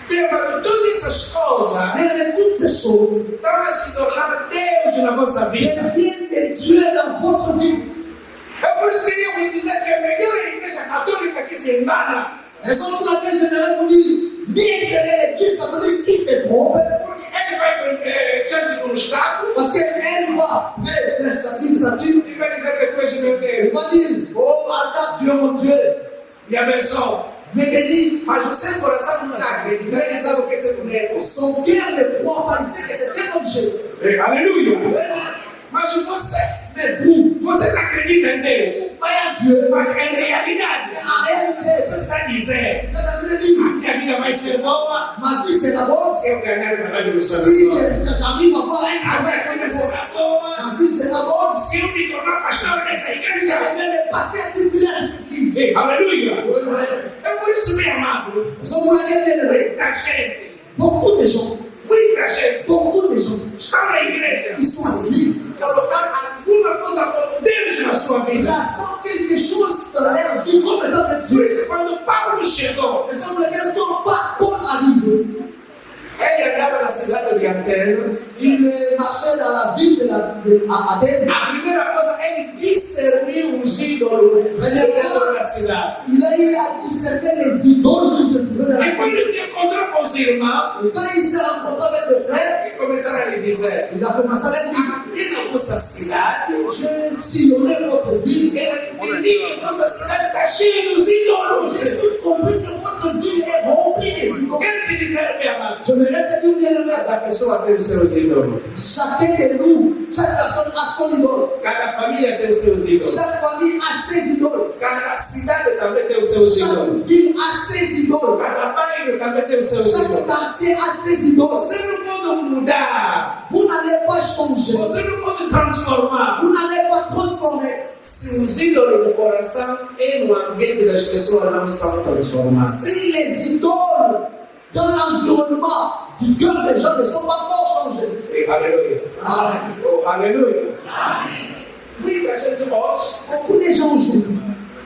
[SPEAKER 5] Meu irmão, todas essas coisas
[SPEAKER 4] Mais toutes ces choses
[SPEAKER 5] estão a se tornar Deus na vossa vida.
[SPEAKER 4] deviennent des dieux dans votre vie.
[SPEAKER 5] É por isso que eu queria dizer que a melhor igreja católica que se engana,
[SPEAKER 4] Raison pour laquelle j'aimerais vous dire, bien c'est l'église catholique qui se trompe,
[SPEAKER 5] porque ele vai diante de um Estado
[SPEAKER 4] parce qu'elle va faire statut,
[SPEAKER 5] e vai dizer que tu és meu
[SPEAKER 4] elle
[SPEAKER 5] Deus.
[SPEAKER 4] va dire, oh Adam, tu es mon Dieu,
[SPEAKER 5] E abençoe.
[SPEAKER 4] me bénis.
[SPEAKER 5] Mas o seu coração não está acreditando, ele sabe o que é ser boneco.
[SPEAKER 4] Son cœur ne croit pas, il sait que c'est un objet.
[SPEAKER 5] Aleluia.
[SPEAKER 4] Mais
[SPEAKER 5] Mas você,
[SPEAKER 4] vous,
[SPEAKER 5] vocês acreditam em Deus,
[SPEAKER 4] vous croyez en Dieu,
[SPEAKER 5] mas em realidade,
[SPEAKER 4] en réalité,
[SPEAKER 5] você está dizendo,
[SPEAKER 4] vous êtes en train de dire,
[SPEAKER 5] minha vida vai ser boa
[SPEAKER 4] ma vie c'est d'abord,
[SPEAKER 5] se eu ganhar o trabalho do
[SPEAKER 4] si
[SPEAKER 5] Senhor.
[SPEAKER 4] j'arrive à avoir un
[SPEAKER 5] A
[SPEAKER 4] travail,
[SPEAKER 5] minha vida será boa
[SPEAKER 4] ma vie c'est d'abord,
[SPEAKER 5] se eu me tornar pastor nessa
[SPEAKER 4] je
[SPEAKER 5] igreja.
[SPEAKER 4] deviens le pasteur titulaire de cette église.
[SPEAKER 5] Ei, aleluia.
[SPEAKER 4] Oui, oui.
[SPEAKER 5] É por isso, meu amado,
[SPEAKER 4] Raison pour laquelle, bien-aimé,
[SPEAKER 5] muita gente,
[SPEAKER 4] beaucoup de gens, beaucoup de gens,
[SPEAKER 5] estão na igreja,
[SPEAKER 4] ils sont à l'église,
[SPEAKER 5] colocar alguma coisa como Deus na sua
[SPEAKER 4] ils
[SPEAKER 5] vida.
[SPEAKER 4] sentent quelque chose dans leur vie comme étant de
[SPEAKER 5] Por
[SPEAKER 4] Dieu.
[SPEAKER 5] isso, quando Paulo chegou,
[SPEAKER 4] Raison pour laquelle, quand Paul arrive,
[SPEAKER 5] ele andava na cidade de Atenas.
[SPEAKER 4] il marchait dans la ville à Athènes.
[SPEAKER 5] A primeira coisa, ele discerniu os ídolos dentro da cidade.
[SPEAKER 4] Il a eu à discerner les idoles qui se trouvaient dans la
[SPEAKER 5] E quando
[SPEAKER 4] ville.
[SPEAKER 5] ele se encontrou com os irmãos,
[SPEAKER 4] Et quand il s'est rencontré avec les frères,
[SPEAKER 5] e começaram a lhe dizer:
[SPEAKER 4] il a commencé à leur dire,
[SPEAKER 5] aqui na vossa cidade,
[SPEAKER 4] j'ai sillonné votre ville,
[SPEAKER 5] eu entendi que vossa cidade está cheia dos ídolos.
[SPEAKER 4] j'ai tout compris que votre ville est remplie des idoles.
[SPEAKER 5] Quero te dizer, meu amado,
[SPEAKER 4] Je me répète une bien
[SPEAKER 5] cada pessoa tem os seus ídolos,
[SPEAKER 4] chacun de nous, chaque personne a son idole.
[SPEAKER 5] cada família tem os seus ídolos,
[SPEAKER 4] Chaque famille a ses idoles.
[SPEAKER 5] cada cidade também tem os seus ídolos,
[SPEAKER 4] Chaque ville a ses idoles.
[SPEAKER 5] cada bairro também tem os seus
[SPEAKER 4] Chaque
[SPEAKER 5] ídolos.
[SPEAKER 4] quartier a ses idoles.
[SPEAKER 5] Você não pode mudar,
[SPEAKER 4] Vous n'allez pas changer.
[SPEAKER 5] você não pode transformar.
[SPEAKER 4] Vous n'allez pas transformer.
[SPEAKER 5] Se os ídolos no coração e no ambiente das pessoas não são transformados.
[SPEAKER 4] Si les idoles dans l'environnement du cœur des gens ne sont pas encore changées.
[SPEAKER 5] E, aleluia.
[SPEAKER 4] Amen.
[SPEAKER 5] Oh, aleluia. Muita gente hoje,
[SPEAKER 4] Beaucoup de gens aujourd'hui,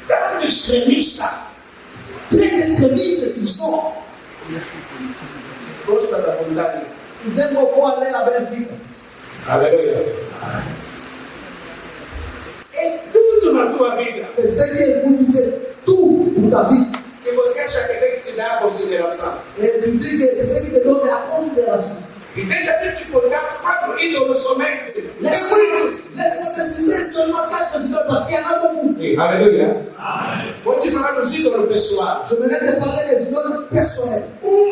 [SPEAKER 5] tão extremista,
[SPEAKER 4] très extrémistes qu'ils sont,
[SPEAKER 5] gosta da vontade.
[SPEAKER 4] ils aiment beaucoup aller à Benfica.
[SPEAKER 5] Aleluia. É tudo na tua vida
[SPEAKER 4] C'est ce que vous disiez, tout pour ta vie.
[SPEAKER 5] que você acha que tem que te dar consideração.
[SPEAKER 4] Et tu dis que c'est ce qui te donne la considération.
[SPEAKER 5] E deixa de te colocar 4 ídolos somente.
[SPEAKER 4] Laisse-moi te citer seulement 4 idoles parce qu'il y en a beaucoup.
[SPEAKER 5] E, aleluia. Vou te falar dos ídolos pessoais.
[SPEAKER 4] Je vais te parler des idoles personnelles.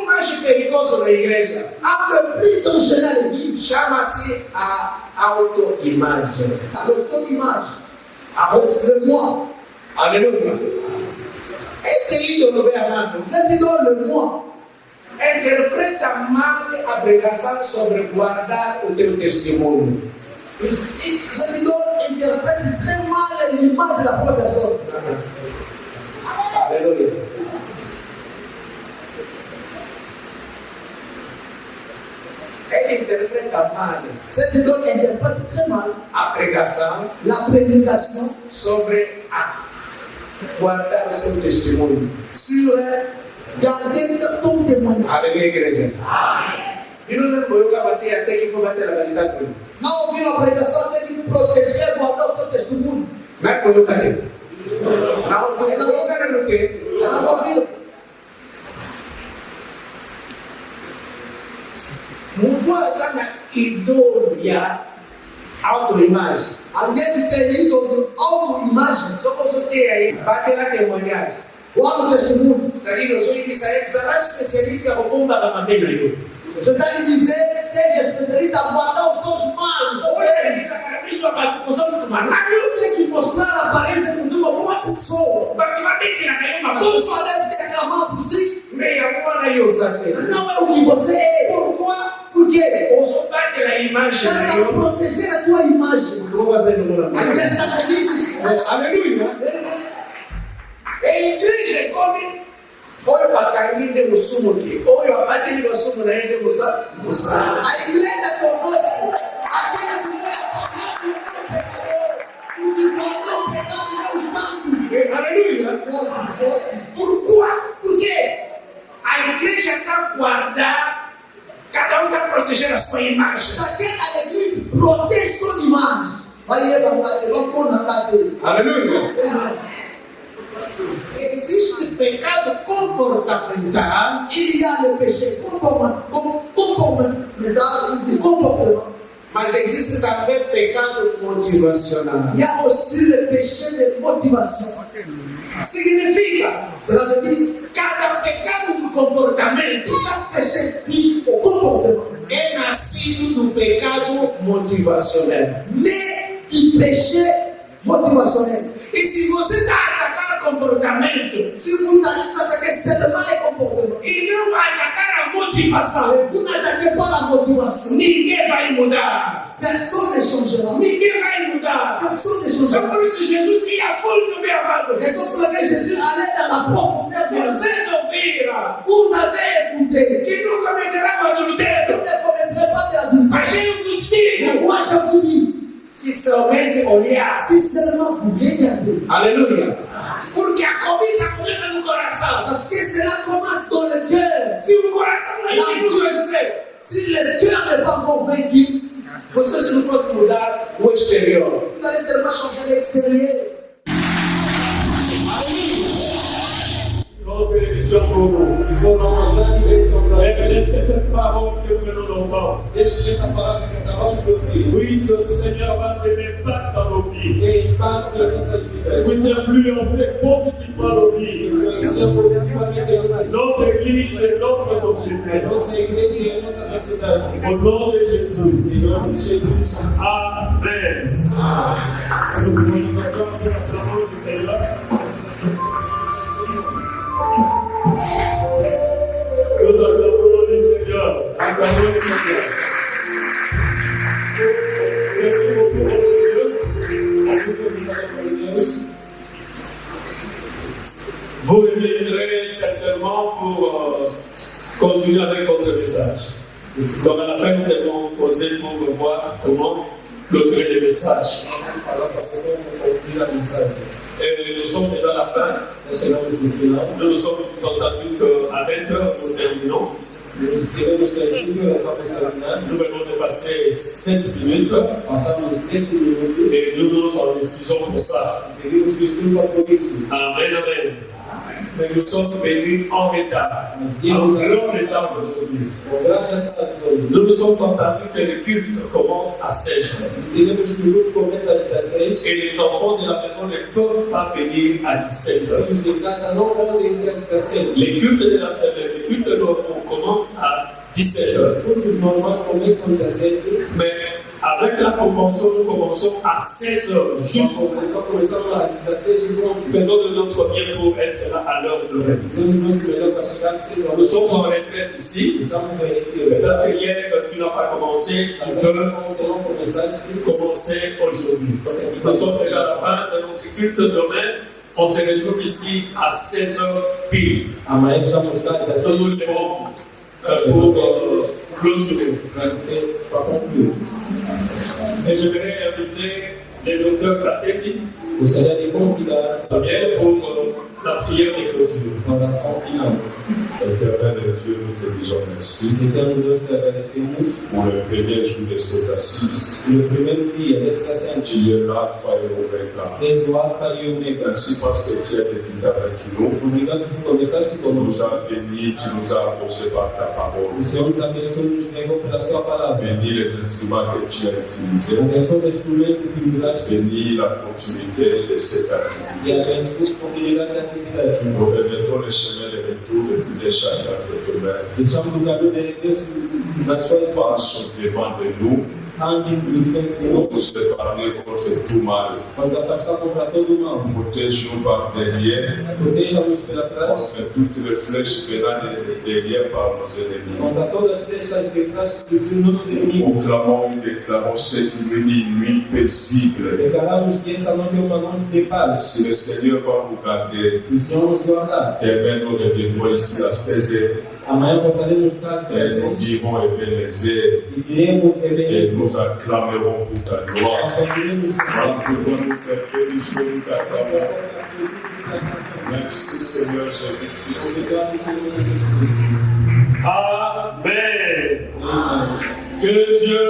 [SPEAKER 5] Mais perigoso na igreja
[SPEAKER 4] Entre plus dangereux à l'église,
[SPEAKER 5] chama-se a autoimagem.
[SPEAKER 4] l'auto-image,
[SPEAKER 5] A
[SPEAKER 4] le moi.
[SPEAKER 5] Aleluia. Esse ídolo, bem amado,
[SPEAKER 4] Cette idole, le moi,
[SPEAKER 5] interpreta mal a pregação sobre guardar o teu testemunho.
[SPEAKER 4] cette idole interprète très mal l'image de la première personne.
[SPEAKER 5] Aleluia. ele interpreta mal
[SPEAKER 4] Cette idole interprète très mal
[SPEAKER 5] a pregação
[SPEAKER 4] la prédication
[SPEAKER 5] sobre guardar o seu testemunho.
[SPEAKER 4] sur garder ton témoignage.
[SPEAKER 5] Aleluia, igreja. E não lembro eu que batei até que foi bater a validade.
[SPEAKER 4] Não ouviram a prédication, tem que protéger, guardar o teu testemunho.
[SPEAKER 5] Não é quando eu cadê? Não, não quero no quê?
[SPEAKER 4] Não ouviram.
[SPEAKER 5] Mudança na idolia, autoimagem.
[SPEAKER 4] Alguém que tem ídolo, autoimagem,
[SPEAKER 5] Só consultei aí, bater a testemunhagem.
[SPEAKER 4] guarda o testemunho.
[SPEAKER 5] Sabe, eu sou especialista em bomba da madeira.
[SPEAKER 4] Você está lhe dizer, seja especialista a guardar os teus males.
[SPEAKER 5] Olha, isso é isso é muito malário.
[SPEAKER 4] Tem que mostrar a aparência de uma boa pessoa.
[SPEAKER 5] Porque vai ter que cair uma
[SPEAKER 4] Tudo
[SPEAKER 5] coisa.
[SPEAKER 4] só deve reclamar por si.
[SPEAKER 5] Meia hora e eu sabia.
[SPEAKER 4] Não é o que você é. Por quê?
[SPEAKER 5] Ou só bate a imagem
[SPEAKER 4] Para
[SPEAKER 5] aí.
[SPEAKER 4] proteger a tua imagem.
[SPEAKER 5] Vou fazer no mundo.
[SPEAKER 4] Alguém está comigo?
[SPEAKER 5] Aleluia. E a igreja come. Olha para caminho de musumo aqui. Olha para bater de musumo na gente de mussar.
[SPEAKER 4] A igreja conosco, aquele que foi apagado pelo pecador, o que guardou o pecado é o santo.
[SPEAKER 5] Aleluia.
[SPEAKER 4] Por quê?
[SPEAKER 5] A igreja está guardar. Cada um está protegendo a sua imagem.
[SPEAKER 4] Chacun à l'église protège son image. Vai levantar, vamos pôr na cadeira.
[SPEAKER 5] Aleluia. Existe pecado comportamental.
[SPEAKER 4] Il y a le péché comportemental, de comportement.
[SPEAKER 5] Mas existe também pecado motivacional.
[SPEAKER 4] Il y a aussi le péché de motivation.
[SPEAKER 5] Significa,
[SPEAKER 4] Cela veut dire
[SPEAKER 5] cada pecado do comportamento
[SPEAKER 4] chaque péché dit au comportement,
[SPEAKER 5] é nascido do pecado motivacional.
[SPEAKER 4] mais du péché motivationnel.
[SPEAKER 5] E se você está atacando comportamento
[SPEAKER 4] Si vous attaquez seulement les comportements,
[SPEAKER 5] e não atacar a motivação,
[SPEAKER 4] vous n'attaquez pas la motivation,
[SPEAKER 5] ninguém vai mudar.
[SPEAKER 4] personne ne changera.
[SPEAKER 5] Ninguém vai mudar.
[SPEAKER 4] Personne ne
[SPEAKER 5] Então
[SPEAKER 4] changera.
[SPEAKER 5] por isso Jesus ia fundo, meu amado.
[SPEAKER 4] Raison pour laquelle Jésus allait dans la profondeur de
[SPEAKER 5] Vocês ouviram
[SPEAKER 4] Vous avez écouté.
[SPEAKER 5] que não cometerão adultério.
[SPEAKER 4] Vous ne commettrez pas de l'adultère.
[SPEAKER 5] Mas eu vos
[SPEAKER 4] Mais
[SPEAKER 5] digo,
[SPEAKER 4] moi je vous dis,
[SPEAKER 5] se somente olhar.
[SPEAKER 4] si seulement vous regardez,
[SPEAKER 5] Aleluia. Porque a cobiça começa no coração.
[SPEAKER 4] parce que cela commence dans le cœur.
[SPEAKER 5] Se o coração não é convencer,
[SPEAKER 4] Si le cœur n'est pas convaincu,
[SPEAKER 5] vocês não podem mudar o exterior.
[SPEAKER 4] vous allez seulement changer l'extérieur.
[SPEAKER 2] Grande bénédiction pour vous.
[SPEAKER 5] E for uma grande bênção para
[SPEAKER 2] Et laissez cette parole que nous longtemps.
[SPEAKER 5] Deixe que essa palavra que acabamos de ouvir
[SPEAKER 2] Oui, ce Seigneur va te impacter dans nos vies.
[SPEAKER 5] tenha impacto na nossa vida.
[SPEAKER 2] Vous influencer positivement nos vies.
[SPEAKER 5] Influencia positivamente a nossa vida.
[SPEAKER 2] Notre Église et notre
[SPEAKER 5] A
[SPEAKER 2] société.
[SPEAKER 5] nossa igreja e a nossa sociedade.
[SPEAKER 2] Au nom de Jésus.
[SPEAKER 5] Em nome de Jesus.
[SPEAKER 2] Amen. Nous pouvons acclamer la parole du Seigneur. Nous acclamons le Seigneur. Acclamons le Seigneur. Merci beaucoup, mon Dieu. Vous reviendrez certainement pour continuer avec votre message. Donc à la fin, nous devons poser pour voir comment clôturer le message. Et nous sommes déjà à la fin. Nous nous sommes entendus qu'à 20h, nous terminons. Nous venons de passer 7 minutes et nous nous en excusons pour ça. Amen, amen. Mais nous sommes venus en retard, en grand retard aujourd'hui. Nous nous sommes entendus que le culte commence à 16h. Et les enfants de la maison ne peuvent pas venir à 17h. Les cultes de la semaine, les cultes de l'homme, on commence à 17h. Mais avec la convention, nous commençons à 16h. Faisons de notre bien pour être là à l'heure de l'heure. Nous sommes en retraite ici. Peut-être que hier, tu n'as pas commencé, tu peux commencer aujourd'hui. Nous sommes déjà à la fin de notre culte demain. On se retrouve ici à 16h pile. Nous nous levons pour clôturer. Et j'aimerais inviter les docteurs Kateki à venir pour la prière de clôture.
[SPEAKER 6] Éternel Dieu, nous te disons merci pour le premier jour de ces assises. Tu es l'alpha et l'oméga. Merci parce que tu es béni avec nous. Tu nous as bénis, tu nous as approchés par ta parole. Bénis les instruments que tu as utilisés. Bénis la continuité de cette activité. Nous remettons le chemin de retour depuis les chacun de demain. Passe devant de nous. Pour se parler contre tout mal. Protège-nous par derrière. Contre toutes les flèches venant derrière par nos ennemis. Nous clamons et déclarons cette nuit paisible. Si le Seigneur va nous garder, demain nous reviendrons ici à 16h. Et nous dirons Ebenezer. Et nous acclamerons pour ta gloire. Merci Seigneur Jésus-Christ.
[SPEAKER 2] Amen. Que Dieu